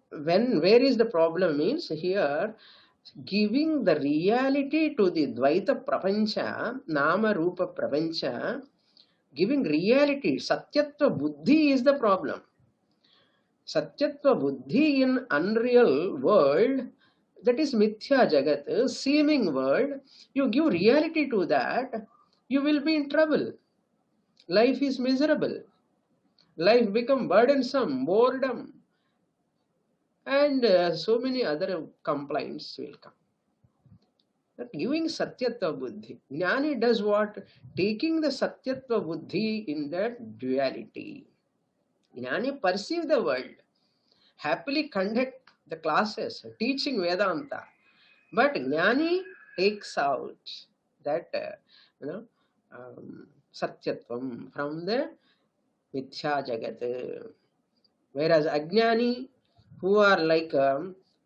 where is the problem means here, giving the reality to the Dvaita Prapancha, Nama Rupa Prapancha, giving reality, Satyatva Buddhi is the problem. Satyatva Buddhi in unreal world, that is Mithya Jagat, seeming world, you give reality to that, you will be in trouble. Life is miserable. Life become burdensome, boredom, and so many other complaints will come. But giving Satyatva Buddhi. Jnani does what? Taking the Satyatva Buddhi in that duality. Jnani perceive the world, happily conduct the classes, teaching Vedanta. But Jnani takes out that, Satyatvam from the Mithya Jagat. Whereas Ajnani, who are like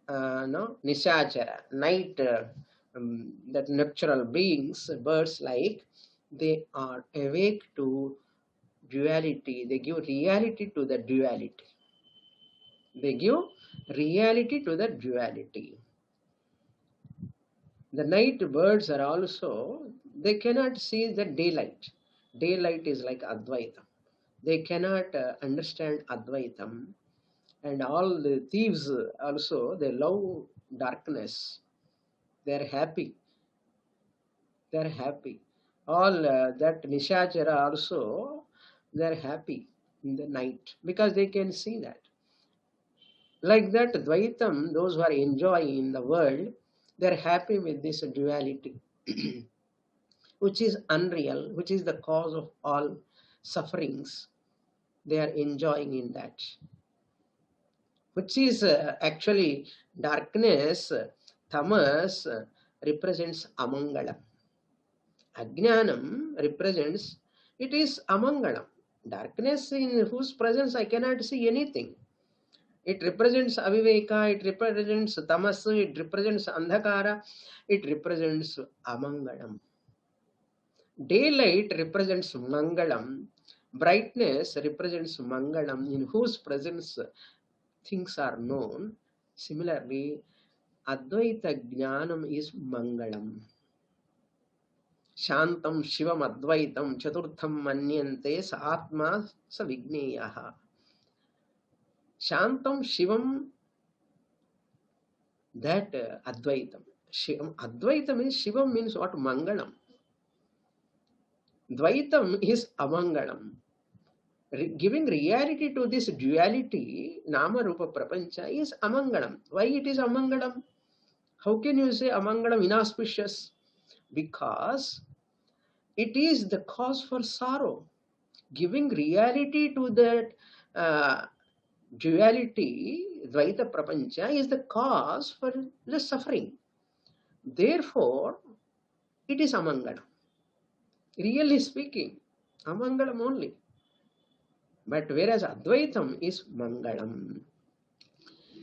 Nishachara, night, that natural beings, birds like, they are awake to duality. They give reality to the duality. They give reality to the duality. The night birds are also, they cannot see the daylight. Daylight is like Advaitam. They cannot understand Advaitam. And all the thieves also, they love darkness. They are happy. They are happy. All that Nishachara also, they are happy in the night because they can see that. Like that, Dvaitam, those who are enjoying in the world, they are happy with this duality, which is unreal, which is the cause of all sufferings. They are enjoying in that. Which is actually darkness, tamas represents amangalam. Ajnanam represents, it is amangalam. Darkness in whose presence I cannot see anything. It represents aviveka, it represents tamas, it represents andhakara, it represents amangalam. Daylight represents mangalam. Brightness represents mangalam, in whose presence things are known. Similarly, Advaita Jnanam is Mangalam. Shantam Shivam Advaitam Chaturtham Manyante Sa Atma Sa Vigneyaha. Shantam Shivam, that Advaitam. Shivam, Advaita means, Shivam means what? Mangalam. Dvaitam is Amangalam. Giving reality to this duality, Nama Rupa Prapancha, is Amangalam. Why it is Amangalam? How can you say Amangalam, inauspicious? Because it is the cause for sorrow. Giving reality to that duality, Dvaita Prapancha, is the cause for the suffering. Therefore, it is Amangalam. Really speaking, Amangalam only. But whereas Advaitam is Mangalam.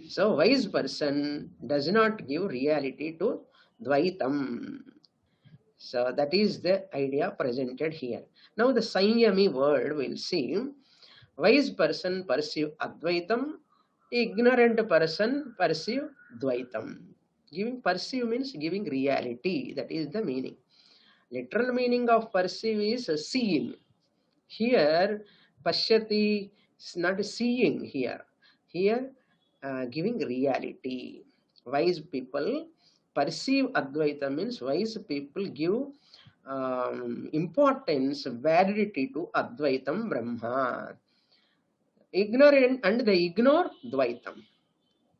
So wise person does not give reality to Dvaitam. So that is the idea presented here. Now the Sanyami word will see, wise person perceive Advaitam, ignorant person perceive Dvaitam. Giving perceive means giving reality. That is the meaning. Literal meaning of perceive is seeing. Here, Pashyati is not seeing here. Here, giving reality. Wise people perceive Advaita means wise people give importance, validity to Advaitam Brahma. Ignorant and they ignore Dvaitam.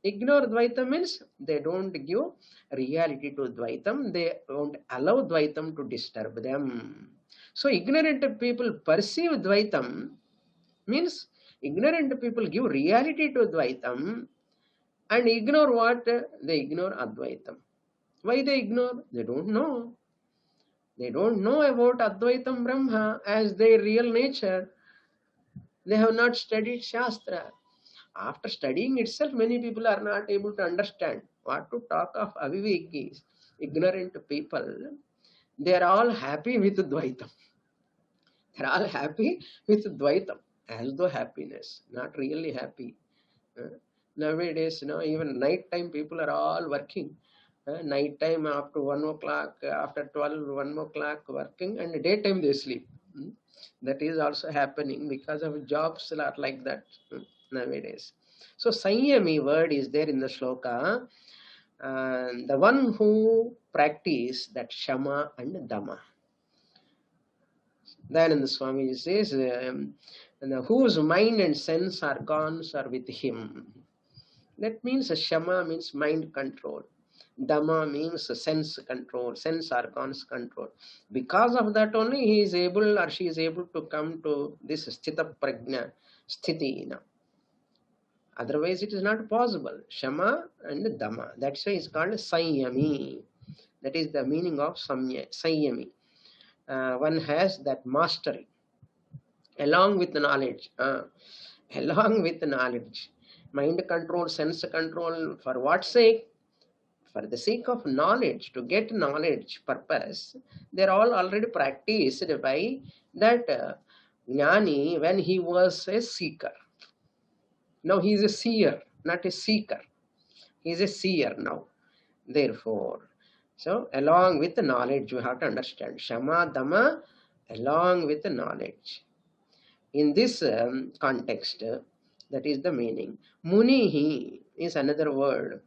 Ignore Dvaitam means they don't give reality to Dvaitam. They don't allow Dvaitam to disturb them. So ignorant people perceive Dvaitam means ignorant people give reality to Dvaitam and ignore what? They ignore Advaitam. Why they ignore? They don't know. They don't know about Advaitam Brahma as their real nature. They have not studied Shastra. After studying itself, many people are not able to understand. What to talk of avivekis, ignorant people. They are all happy with Dvaitam. They are all happy with Dvaitam. As though happiness, not really happy. Nowadays, even night time people are all working. Night time after 1 o'clock, after 12, 1 o'clock working, and daytime they sleep. That is also happening because of jobs are like that nowadays. So Sanyami word is there in the shloka. The one who practice that Shama and Dama. Dayananda Swami says, whose mind and sense organs are with him. That means Shama means mind control. Dhamma means sense control, sense organs control. Because of that only he is able or she is able to come to this Sthita Prajna Sthiti. Otherwise it is not possible. Shama and Dhamma. That's why it's called Sanyami. That is the meaning of Sanyami. One has that mastery along with the knowledge. Along with the knowledge. Mind control, sense control, for what sake? For the sake of knowledge, to get knowledge purpose, they're all already practiced by that Jnani when he was a seeker. Now he is a seer, not a seeker. He is a seer now. Therefore, so along with the knowledge, you have to understand Shama, Dhamma, along with the knowledge. In this context, that is the meaning. Munihi is another word.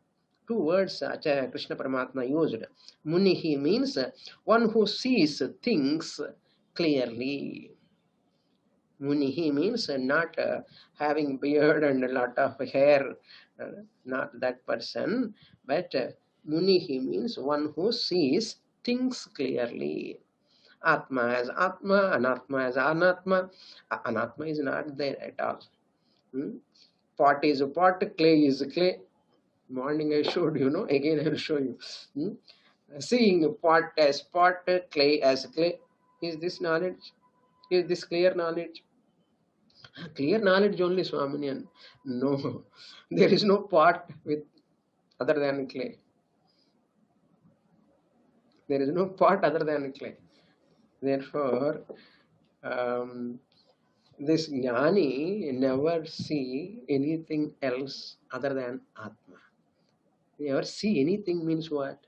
Two words Acharya Krishna Paramatma used. Munihi means one who sees things clearly. Munihi means not having beard and a lot of hair, not that person, but Munihi means one who sees things clearly. Atma as Atma, Anatma as Anatma. Anatma is not there at all. Pot is a pot, clay is a clay. Morning I showed you, again I will show you. Seeing pot as pot, clay as clay. Is this knowledge? Is this clear knowledge? Clear knowledge only, Swaminian. No, there is no pot with other than clay. There is no pot other than clay. Therefore, this Jnani never see anything else other than Atma. Never see anything means what?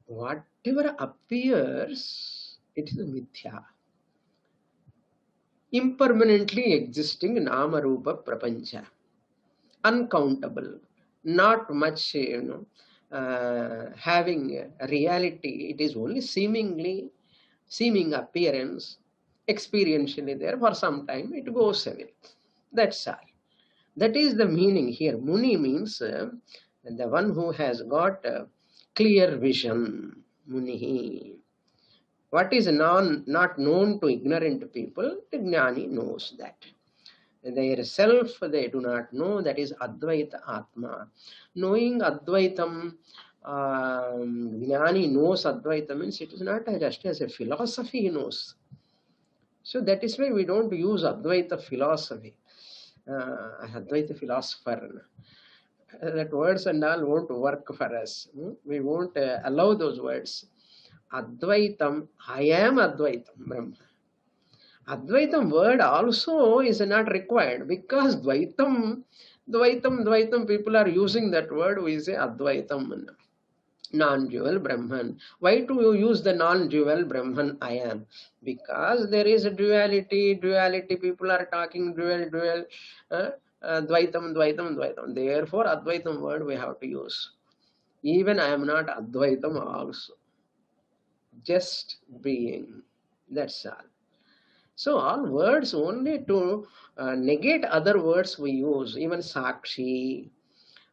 Whatever appears, it is a mithya. Impermanently existing Nama Rupa Prapancha. Uncountable. Not much, having a reality. It is only seeming appearance, experientially there for some time, it goes away. That's all. That is the meaning here. Muni means the one who has got clear vision. Munihi. What is not known to ignorant people, the Jnani knows that. Their self they do not know, that is Advaita Atma. Knowing Advaitam, Jnani knows Advaita means it is not just as a philosophy he knows. So that is why we don't use Advaita philosophy, Advaita philosopher. That words and all won't work for us. We won't allow those words. Advaitam, I am Advaitam, Brahma. Advaitam word also is not required because Dvaitam, people are using that word, we say Advaitam, non-dual Brahman. Why do you use the non-dual Brahman I am? Because there is a duality, people are talking dual, Dvaitam. Therefore, Advaitam word we have to use. Even I am not Advaitam also. Just being. That's all. So all words only to negate other words we use. Even Sakshi,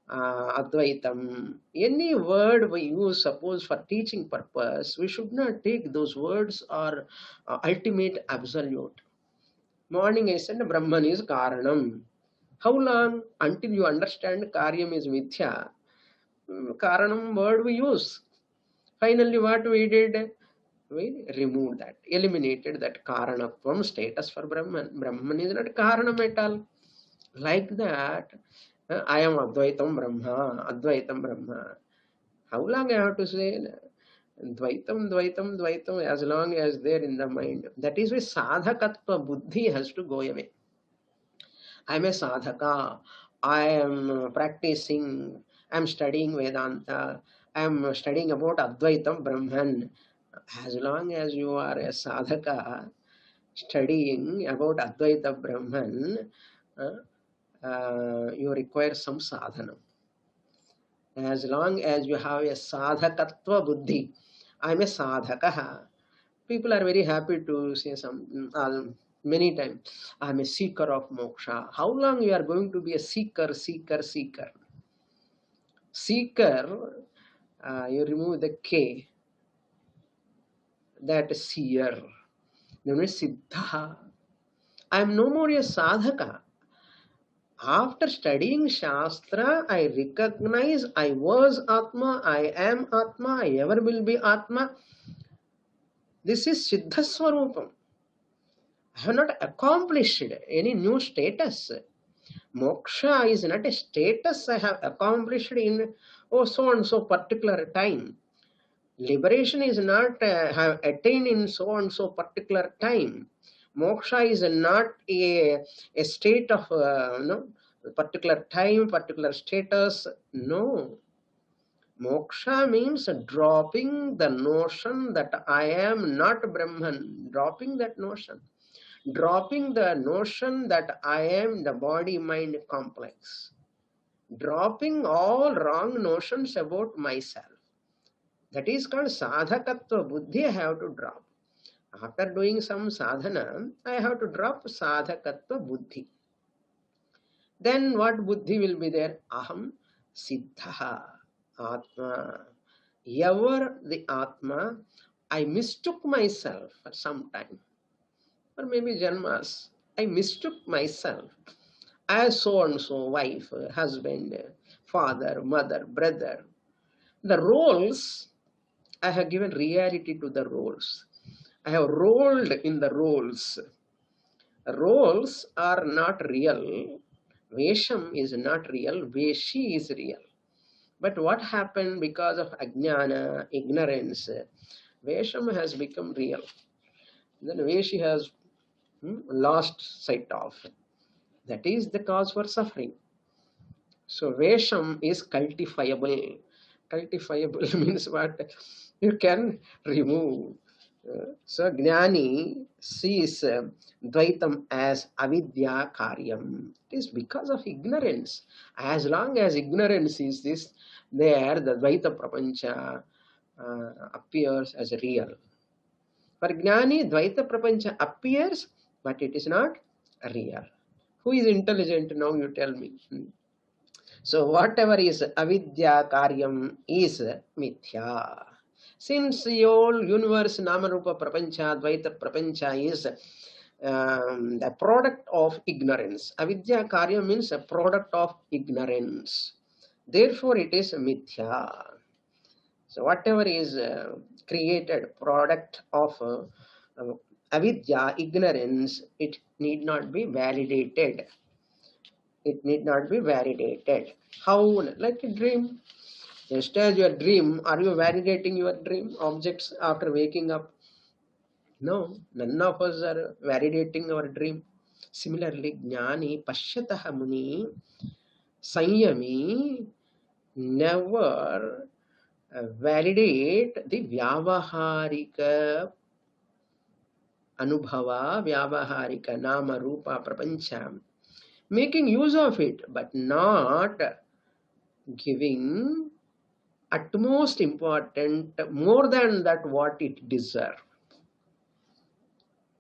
Advaitam. Any word we use, suppose for teaching purpose, we should not take those words or ultimate absolute. Morning I said Brahman is Karanam. How long? Until you understand Karyam is Mithya. Karanam word we use. Finally what we did? We removed that, eliminated that Karanatvam status for Brahman. Brahman is not Karanam at all. Like that, I am Advaitam Brahma. How long I have to say? Dvaitam, as long as they're in the mind. That is why sadhakatva buddhi has to go away. I am a sadhaka. I am practicing. I am studying Vedanta. I am studying about Advaitam Brahman. As long as you are a sadhaka studying about Advaita Brahman, you require some sadhana. As long as you have a sadhakatva buddhi, I am a sadhaka. People are very happy to say many times, I'm a seeker of moksha. How long you are going to be a seeker? Seeker, you remove the K, that seer. Then it's siddha. I am no more a sadhaka. After studying Shastra, I recognize I was Atma, I am Atma, I ever will be Atma. This is Siddha Swarupam. I have not accomplished any new status. Moksha is not a status I have accomplished in so and so particular time. Liberation is not have attained in so and so particular time. Moksha is not a state of particular time, particular status. No. Moksha means dropping the notion that I am not Brahman, dropping that notion. Dropping the notion that I am the body-mind complex. Dropping all wrong notions about myself. That is called sadhakatva buddhi I have to drop. After doing some sadhana, I have to drop sadhakatva buddhi. Then what buddhi will be there? Aham siddha atma. Ever the atma, I mistook myself for some time. Or maybe janmas. I mistook myself as so and so, wife, husband, father, mother, brother. The roles, I have given reality to the roles. I have rolled in the roles. Roles are not real. Vesham is not real. Veshi is real. But what happened because of ajnana, ignorance? Vesham has become real. Then Veshi has lost sight of. That is the cause for suffering. So Vesham is cultifiable. Cultifiable means what? You can remove. So Jnani sees Dvaitam as avidya karyam. It is because of ignorance. As long as ignorance is this, there the Dvaita Prapancha appears as real. For Jnani, Dvaita Prapancha appears, but it is not real. Who is intelligent now, you tell me. So whatever is avidya karyam is mithya. Since the whole universe, Namarupa Prapancha, Dvaita Prapancha is the product of ignorance. Avidya Karya means a product of ignorance. Therefore, it is mithya. So whatever is created, product of avidya, ignorance, it need not be validated. It need not be validated. How? Like a dream. Just as your dream, are you validating your dream objects after waking up? No, none of us are validating our dream. Similarly, Jnani Pashyataha Muni Sanyami never validate the Vyavaharika Anubhava, Vyavaharika Nama Rupa Prapancha, making use of it, but not giving utmost important, more than that what it deserves.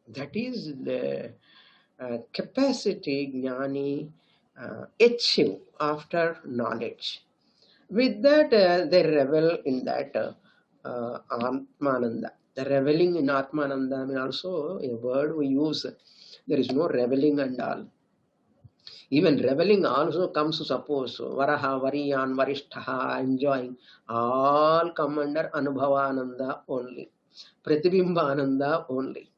That is the capacity Jnani achieve after knowledge. With that, they revel in that Atmananda. The reveling in Atmananda, I mean also a word we use. There is no reveling and all. Even reveling also comes to suppose Varaha, Variyan, Varishtaha, enjoying, all come under Anubhavananda only, Pratibimba Ananda only.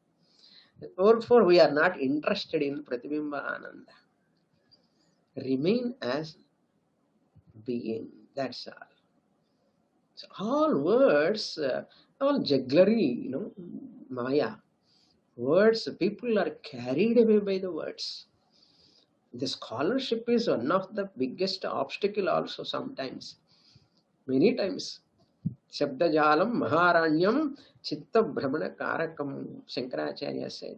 Therefore, we are not interested in Pratibimba Ananda. Remain as being, that's all. So all words, all jugglery, Maya. Words, people are carried away by the words. The scholarship is one of the biggest obstacle also sometimes. Many times. Shabdajalam Maharanyam Chitta Brahmana Karakam, Shankaracharya said.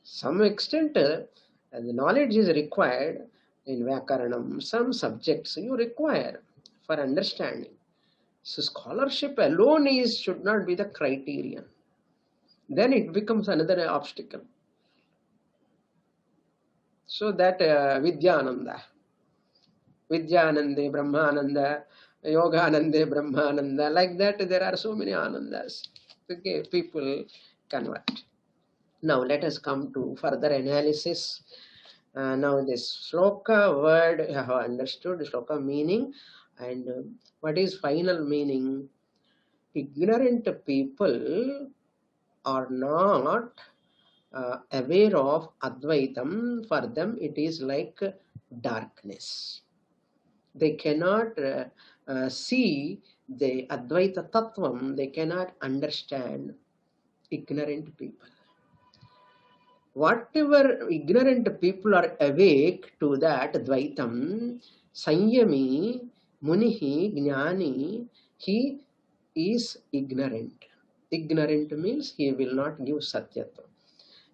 Some extent, the knowledge is required in Vyakaranam. Some subjects you require for understanding. So scholarship alone should not be the criterion. then it becomes another obstacle. So that Vidyananda, Vidyanande Brahmananda, Yoganande Brahmananda, like that there are so many Anandas. Okay, people convert. Now let us come to further analysis. Now this shloka word you have understood, shloka meaning, and what is final meaning? Ignorant people are not aware of Advaitam. For them it is like darkness. They cannot see the Advaita Tattvam, they cannot understand. Ignorant people. Whatever ignorant people are awake to that Dvaitam, Sanyami, Munihi, Jnani, he is ignorant. Ignorant means he will not give Satyatvam.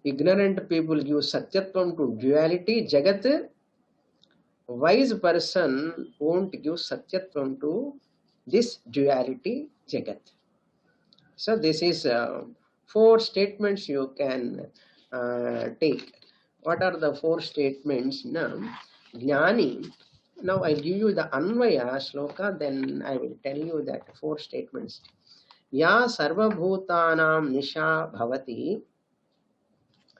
Ignorant people give Satyatvam to duality, Jagat. Wise person won't give Satyatvam to this duality, Jagat. So this is 4 statements you can take. What are the 4 statements? Now, Jnani. Now I'll give you the Anvaya Shloka, then I will tell you that 4 statements. Ya Sarvabhutanam Nisha Bhavati.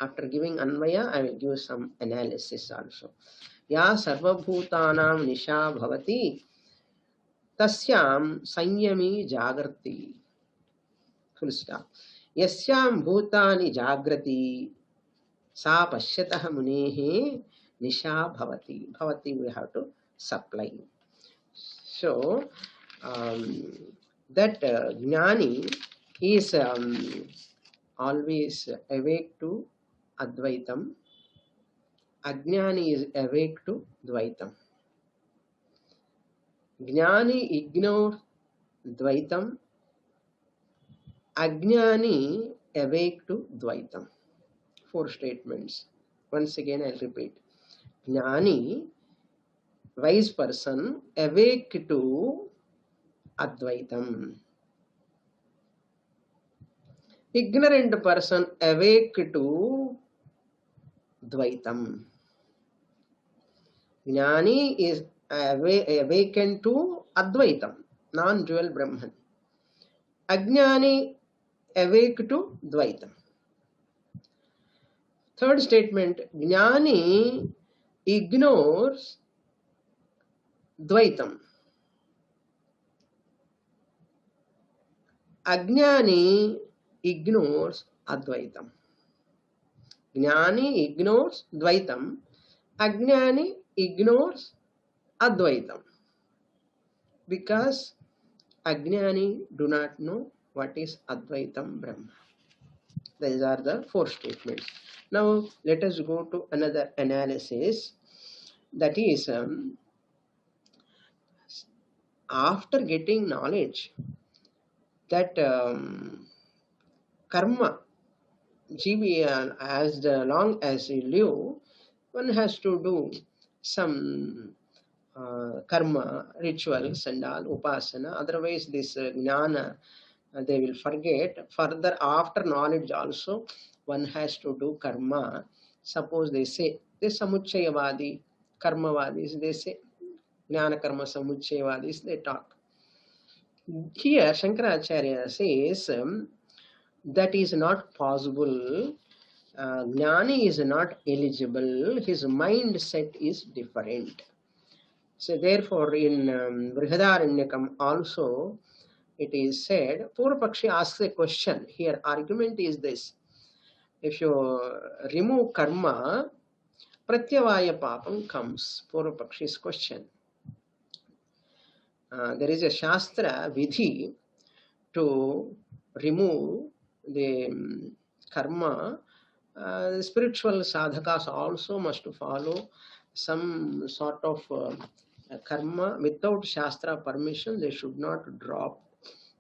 After giving Anvaya, I will give some analysis also. Ya Sarvabhutanam Nisha Bhavati. Tasyam Sanyami Jagrati. Full stop. Yasyam Bhutani Jagrati. Sa Pashyatah Munehe Nisha Bhavati. Bhavati we have to supply. So, that Jnani is always awake to Advaitam. Ajnani is awake to Dvaitam. Jnani ignores Dvaitam. Ajnani awake to Dvaitam. 4 statements. Once again I'll repeat. Jnani, wise person, awake to Advaitam. Ignorant person, awake to Dvaitam. Jnani is awakened to Advaitam, non-dual Brahman. Ajnani awake to Dvaitam. Third statement, Jnani ignores Dvaitam. Ajnani ignores Advaitam. Jnani ignores Dvaitam. Ajnani ignores Advaitam. Because Ajnani do not know what is Advaitam Brahma. These are the 4 statements. Now let us go to another analysis. That is, after getting knowledge that karma, as long as you live, one has to do some karma, rituals and all, upasana. Otherwise this jnana, they will forget. Further, after knowledge also, one has to do karma. Suppose they say, they samuchayavadi, karmavadis, they say, jnana karma samuchayavadis, they talk. Here Shankaracharya says that is not possible. Jnani is not eligible. His mindset is different. So therefore in Brihadaranyakam also it is said, Purvapakshi asks a question. Here argument is this. If you remove karma, pratyavaya papam comes. Purvapakshi's question. There is a Shastra Vidhi to remove the karma. Spiritual sadhakas also must follow some sort of karma. Without Shastra permission, they should not drop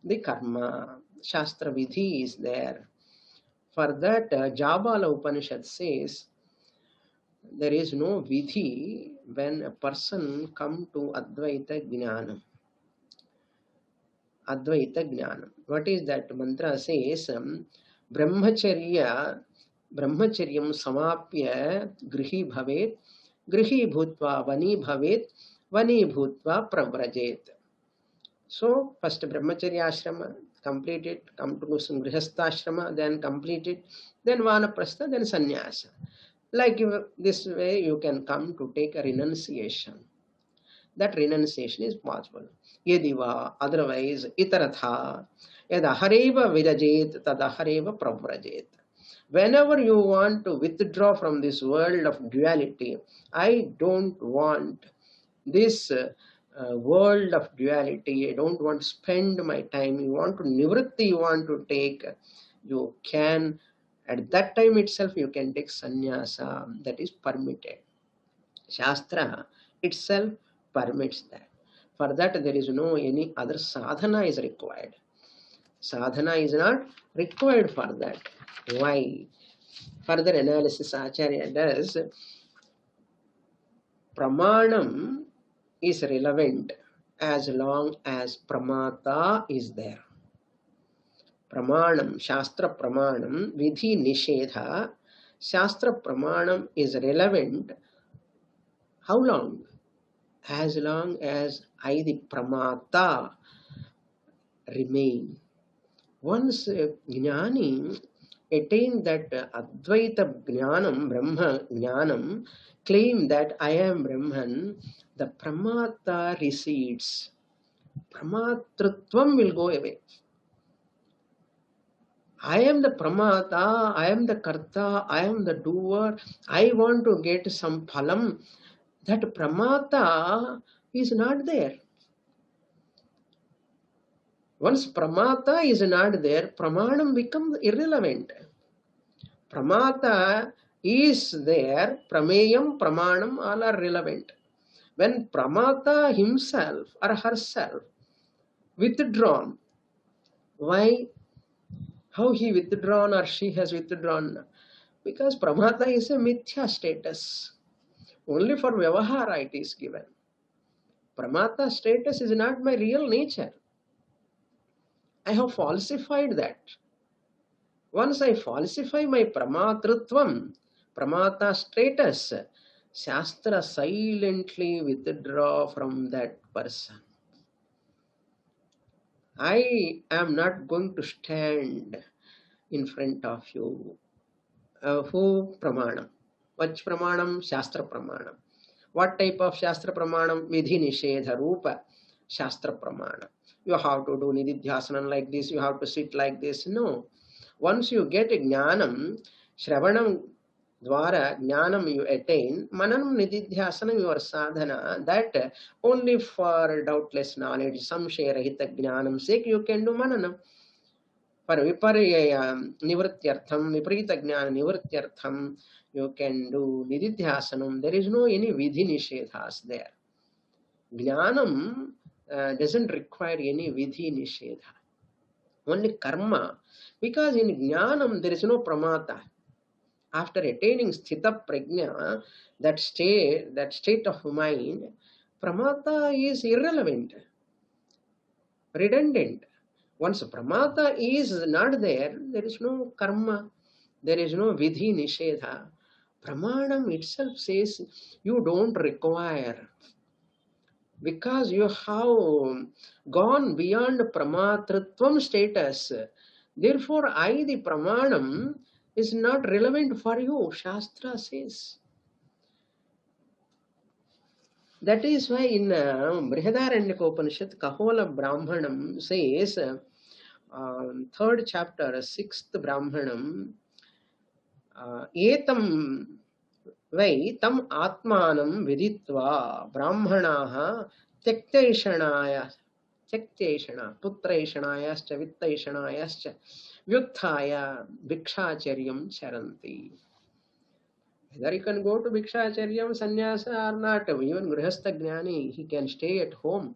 the karma. Shastra Vidhi is there. For that, Jabala Upanishad says, there is no Vidhi when a person come to Advaita Jnana. Advaita Jnana. What is that? Mantra says, ब्रह्मचर्यं समाप्य गृही भवेत्, गृही भूत्वा वनी भवेत्, वनी भूत्वा प्रव्रजेत्. So first brahmacharya ashrama, complete it, come to some grihastha ashrama, then complete it, then vanaprastha, then sannyasa. Like this way you can come to take a renunciation. That renunciation is possible. Yediva, otherwise, itaratha, yadahareva vidajet, tadahareva pravrajet. Whenever you want to withdraw from this world of duality, I don't want this world of duality, I don't want to spend my time, you want to nivritti, you want to take, you can, at that time itself you can take sannyasa, that is permitted. Shastra itself permits that. For that there is no any other sadhana is required. Sadhana is not required for that. Why? Further analysis Acharya does. Pramanam is relevant as long as pramata is there. Pramanam, Shastra Pramanam, Vidhi Nishedha, Shastra Pramanam is relevant. How long? As long as I, the pramata, remain. Once Jnani attain that Advaita Jnanam, Brahma Jnanam, claim that I am Brahman, the pramata recedes. Pramatritvam will go away. I am the pramata, I am the karta, I am the doer, I want to get some phalam. That pramata is not there. Once pramata is not there, pramanam becomes irrelevant. Pramata is there, prameyam, pramanam, all are relevant. When pramata himself or herself withdrawn, why? How he withdrawn or she has withdrawn? Because pramata is a mithya status. Only for vyavahara it is given. Pramata status is not my real nature. I have falsified that. Once I falsify my pramatritvam, pramata status, Shastra silently withdraw from that person. I am not going to stand in front of you. Who pramanam? Which pramanam? Shastra pramanam. What type of Shastra pramanam? Vidhi nishedha rupa Shastra pramanam. You have to do nididhyasanam like this, you have to sit like this. No. Once you get a jnanam, shravanam dwara jnanam you attain, mananam nididhyasanam your sadhana, that only for doubtless knowledge, samshaya rahita jnanam sake you can do mananam. For viparya nivrityartham, viparita jnana nivrityartham, you can do nididhyasanam. There is no any vidhi nishedhas there. Jnanam doesn't require any vidhi nishedha. Only karma. Because in jnanam there is no pramata. After attaining sthita prajna, that state of mind, pramata is irrelevant, redundant. Once pramata is not there, there is no karma, there is no vidhi nishedha. Pramanam itself says you don't require. Because you have gone beyond pramatritvam status. Therefore, I, the pramanam, is not relevant for you, Shastra says. That is why in Brihadaranyaka Upanishad, Kahola Brahmanam says, 3rd chapter, 6th Brahmanam, etam vai tam atmanam viditva brahmanaha tyaktaishanaya putraishanayascha vittaishanayascha vyuthaya bhikshacharyam charanti. Whether you can go to bhikshacharyam, sannyasa or not, even grihastha jnani, he can stay at home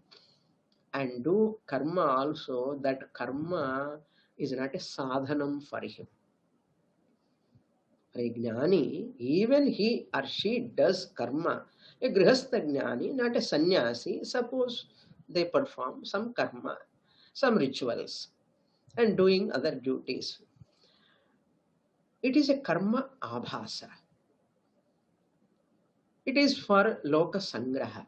and do karma also. That karma is not a sadhanam for him. A jnani, even he or she does karma. A grihastha jnani, not a sannyasi, suppose they perform some karma, some rituals and doing other duties. it is a karma abhasa. It is for loka sangraha.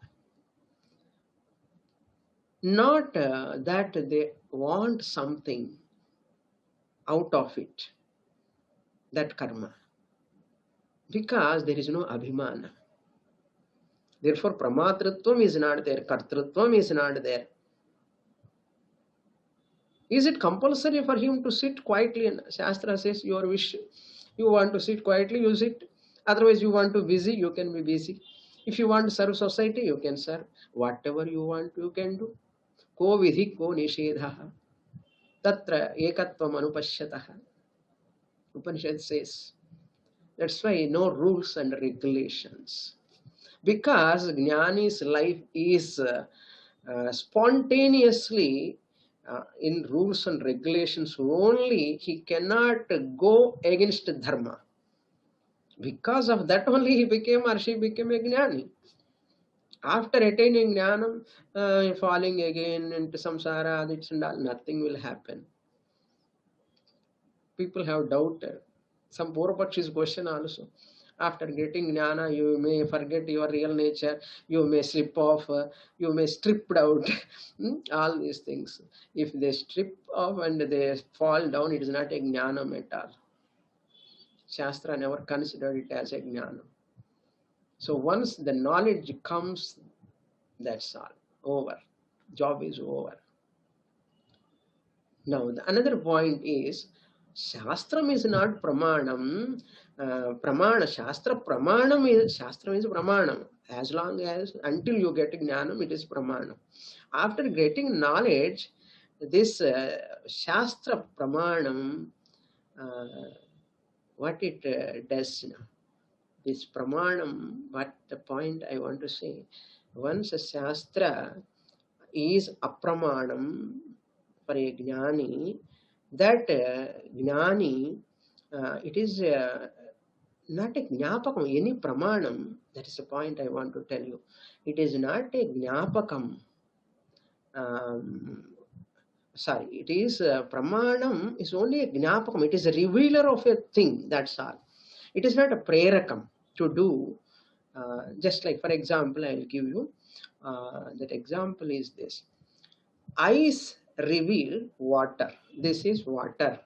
Not that they want something out of it, that karma, because there is no abhimana. Therefore, pramatritvam is not there, kartrutvam is not there. Is it compulsory for him to sit quietly? And Shastra says, your wish, you want to sit quietly, you sit. Otherwise, you want to be busy, you can be busy. If you want to serve society, you can serve. Whatever you want, you can do. Ko vidhi ko nishedha. Tatra ekatvam anupashyatah. Upanishad says. That's why no rules and regulations. Because Jnani's life is spontaneously in rules and regulations only, he cannot go against dharma. Because of that only he became or she became a Jnani. After attaining Jnanam, falling again into samsara, this and all, nothing will happen. People have doubted. Some Purvapakshis question also. After getting jnana, you may forget your real nature, you may slip off, you may strip out, all these things. If they strip off and they fall down, it is not a jnanam at all. Shastra never considered it as a jnanam. So once the knowledge comes, that's all, over. Job is over. Now, another point is, Shastram is not pramanam. Pramana, Shastra pramanam is, Shastra is pramanam. As long as, until you get jnanam, it is pramanam. After getting knowledge, this Shastra pramanam, what it does now? This pramanam, what the point I want to say, once a Shastra is apramanam for a Jnani, that Jnani, it is not a Jnapakam, any Pramanam, that is the point I want to tell you. It is not a Jnapakam. Sorry, it is Pramanam is only a Jnapakam. It is a revealer of a thing, that's all. It is not a Prerakam to do. Just like, for example, I will give you, that example is this. Ice reveal water. This is water.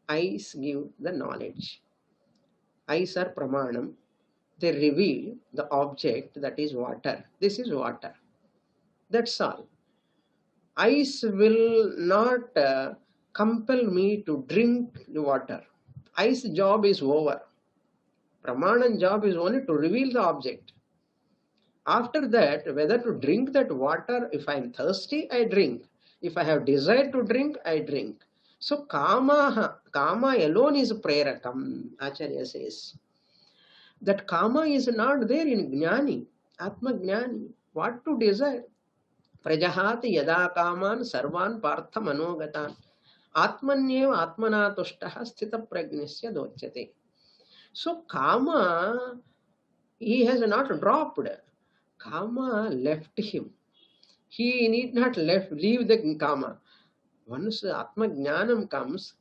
Ice give the knowledge. Ice are pramanam. They reveal the object, that is water. This is water. That's all. Ice will not compel me to drink the water. Ice job is over. Pramanam job is only to reveal the object. After that, whether to drink that water, if I am thirsty, I drink. If I have desire to drink, I drink. So kama alone is prerakam, Acharya says. That kama is not there in Jnani, Atma Jnani. What to desire? Prajahati yada kaman sarvan partha manogatan. Atmanyeva atmana tushtaha sthita prajnasya dochyate. So kama, he has not dropped. Kama left him. He need not leave the kama. Once Atma Jnanam comes,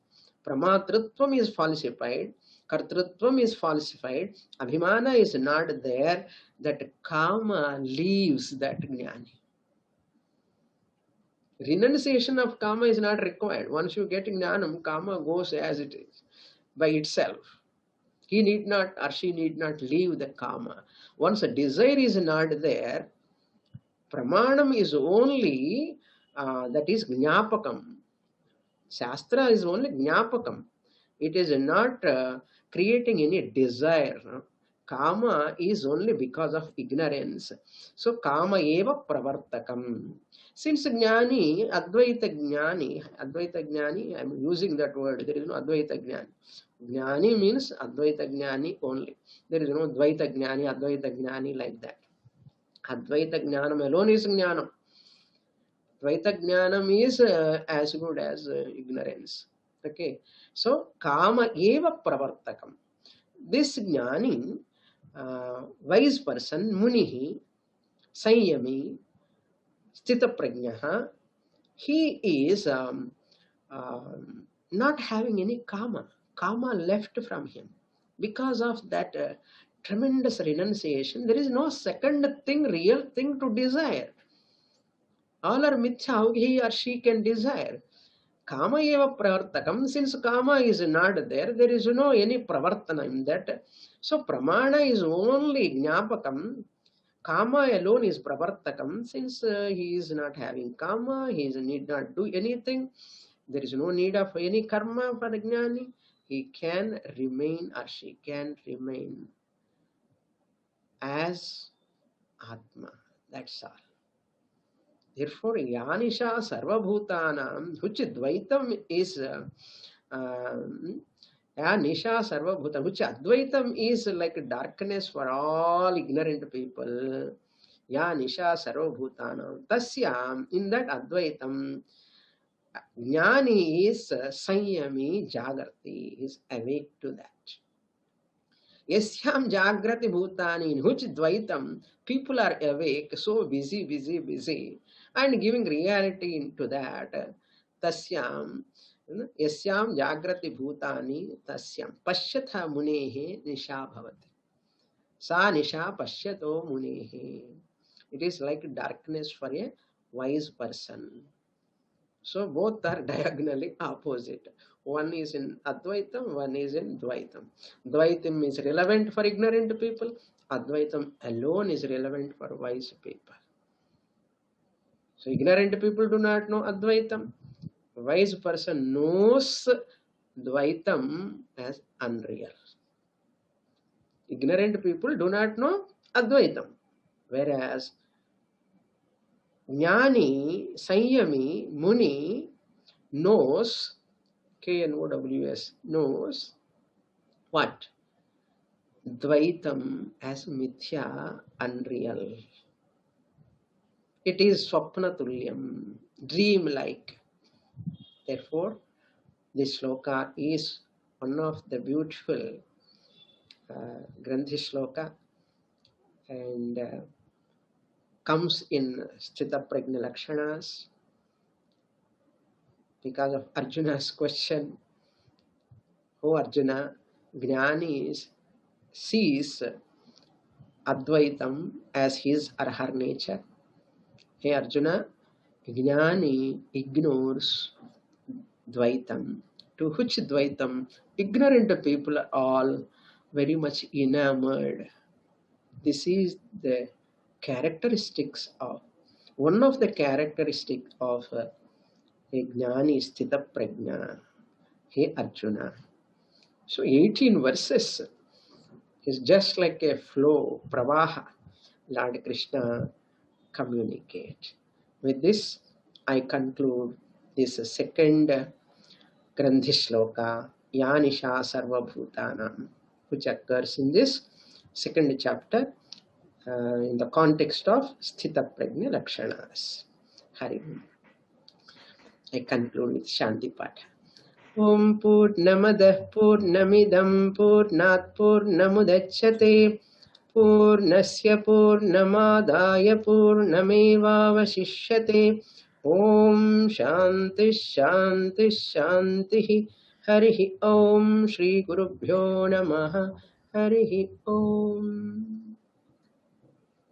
Pramatritvam is falsified, Kartrutvam is falsified, Abhimana is not there, that kama leaves that Jnani. Renunciation of kama is not required. Once you get Jnanam, kama goes as it is, by itself. He need not or she need not leave the kama. Once a desire is not there, Pramanam is only, that is Jnapakam. Shastra is only Jnapakam. It is not creating any desire. Kama is only because of ignorance. So Kama eva pravartakam. Since Jnani, Advaita Jnani, I am using that word, there is no Advaita Jnani. Jnani means Advaita Jnani only. There is no Dvaita Jnani, Advaita Jnani like that. Advaita Jnanam alone is Jnanam. Dvaita Jnanam is as good as ignorance. Okay. So, Kama eva pravartakam. This Jnani, wise person, Munihi, Sanyami, Sthita Prajnaha, he is not having any Kama. Kama left from him. Because of that tremendous renunciation, there is no second thing, real thing to desire. All are mithya, how he or she can desire. Kama eva pravartakam. Since kama is not there, there is no any pravartana in that. So pramana is only jnapakam. Kama alone is pravartakam. Since he is not having kama, he need not do anything. There is no need of any karma for jnani. He can remain or she can remain as Atma. That's all. Therefore, Yanisha Sarvabhutanam, which Dvaitam is Yanisha Sarvabhutanam, which Advaitam is like darkness for all ignorant people. Yanisha Sarvabhutanam. Tasyam, in that Advaitam, Jnani is Sanyami Jagrati, is awake to that. Yasyam Jagrati Bhutani, in which Dvaitam, people are awake, so busy, and giving reality into that. Tasyam, Yasyam Jagrati Bhutani, Tasyam, Pashyatha Munehe Nisha Bhavati. Sa Nisha Pashyato Munehe. It is like darkness for a wise person. So both are diagonally opposite. One is in Advaitam, one is in Dvaitam. Dvaitam is relevant for ignorant people. Advaitam alone is relevant for wise people. So ignorant people do not know Advaitam. Wise person knows Dvaitam as unreal. Ignorant people do not know Advaitam. Whereas Jnani, Sanyami, Muni knows, Knows, knows what? Dvaitam as mithya, unreal. It is swapna tulyam, dream-like. Therefore, this sloka is one of the beautiful Granthi sloka and comes in Sthita Prajna Lakshanas because of Arjuna's question. Oh Arjuna, Jnani sees Advaitam as his or her nature. Hey Arjuna, Jnani ignores Dvaitam. To which Dvaitam? Ignorant people are all very much enamored. This is the characteristics of, one of the characteristics of a Jnani Sthita Prajna. Hey Arjuna. So 18 verses is just like a flow, pravaha, Lord Krishna communicate. With this, I conclude this second Granthi Shloka, Yanisha Sarvabhutanam, which occurs in this second chapter in the context of Sthita Prajna Lakshanas. Hari. I conclude with Shanti Patha. Om Purnamadah Purnamidam Purnat Purnamudachyate Purnasya Purnamadaya Purnamevavashishyate. Om Shanti Shanti Shanti. Harihi Om Shri Gurubhyo Namaha. Harihi Om.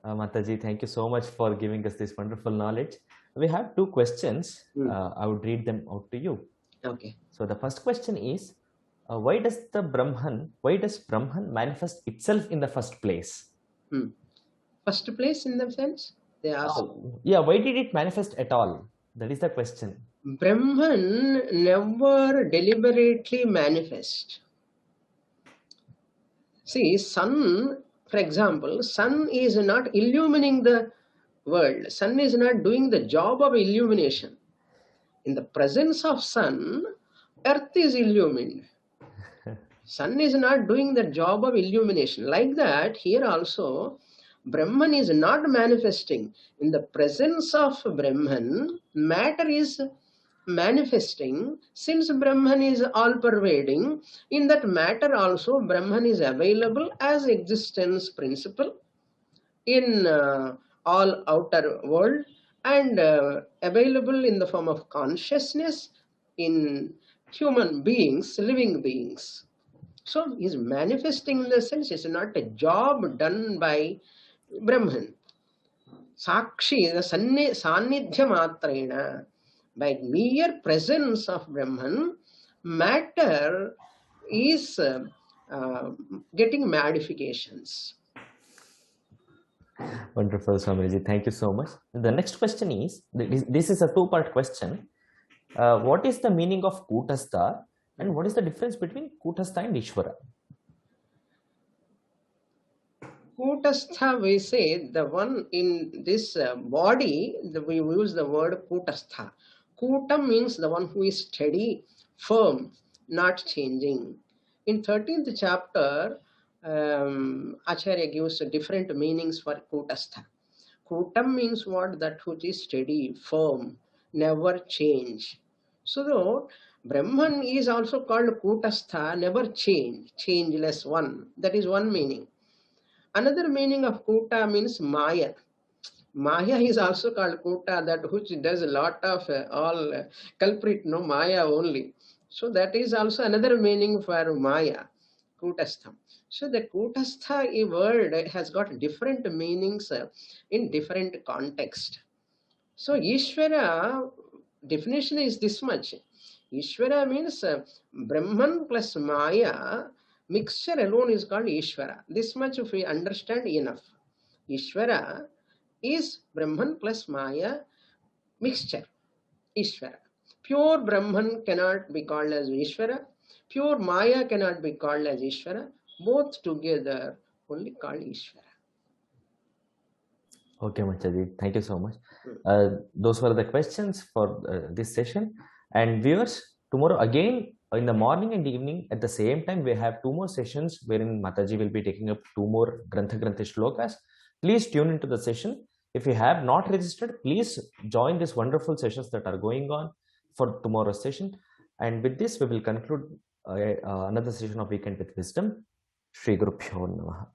Mataji, thank you so much for giving us this wonderful knowledge. We have two questions. I would read them out to you. Okay. So the first question is, why does Brahman manifest itself in the first place? First place in the sense? They ask. Yeah, why did it manifest at all? That is the question. Brahman never deliberately manifests. See, sun, for example, sun is not illumining the world. Sun is not doing the job of illumination. In the presence of sun, earth is illumined. Sun is not doing the job of illumination. Like that, here also, Brahman is not manifesting. In the presence of Brahman, matter is manifesting. Since Brahman is all-pervading, in that matter also, Brahman is available as existence principle in all outer world and available in the form of consciousness in human beings, living beings. So is manifesting in the sense is not a job done by Brahman. Sakshi, the Sannidhya Matrena, by mere presence of Brahman, matter is getting modifications. Wonderful, Swamiji. Thank you so much. The next question is, this is a two-part question. What is the meaning of Kutastha and what is the difference between Kutastha and Ishvara? Kutastha, we say the one in this body, we use the word Kutastha. Kutam means the one who is steady, firm, not changing. In 13th chapter, Acharya gives different meanings for Kutastha. Kutam means what? That which is steady, firm, never change. So, Brahman is also called Kutastha, never change, changeless one. That is one meaning. Another meaning of Kuta means Maya. Maya is also called Kuta, that which does a lot of all culprit, no Maya only. So that is also another meaning for Maya, Kutastham. So the Kutastha word has got different meanings in different context. So Ishvara definition is this much. Ishvara means Brahman plus Maya, mixture alone is called Ishvara. This much if we understand enough. Ishvara is Brahman plus Maya mixture. Ishvara. Pure Brahman cannot be called as Ishvara. Pure Maya cannot be called as Ishvara. Both together only called Ishvara. Okay, Machaji. Thank you so much. Those were the questions for this session. And viewers, tomorrow again in the morning and evening at the same time, we have two more sessions wherein Mataji will be taking up two more Grantha Shlokas. Please tune into the session. If you have not registered, please join these wonderful sessions that are going on for tomorrow's session. And with this, we will conclude another session of Weekend with Wisdom. Shri Guru Pyo Namaha.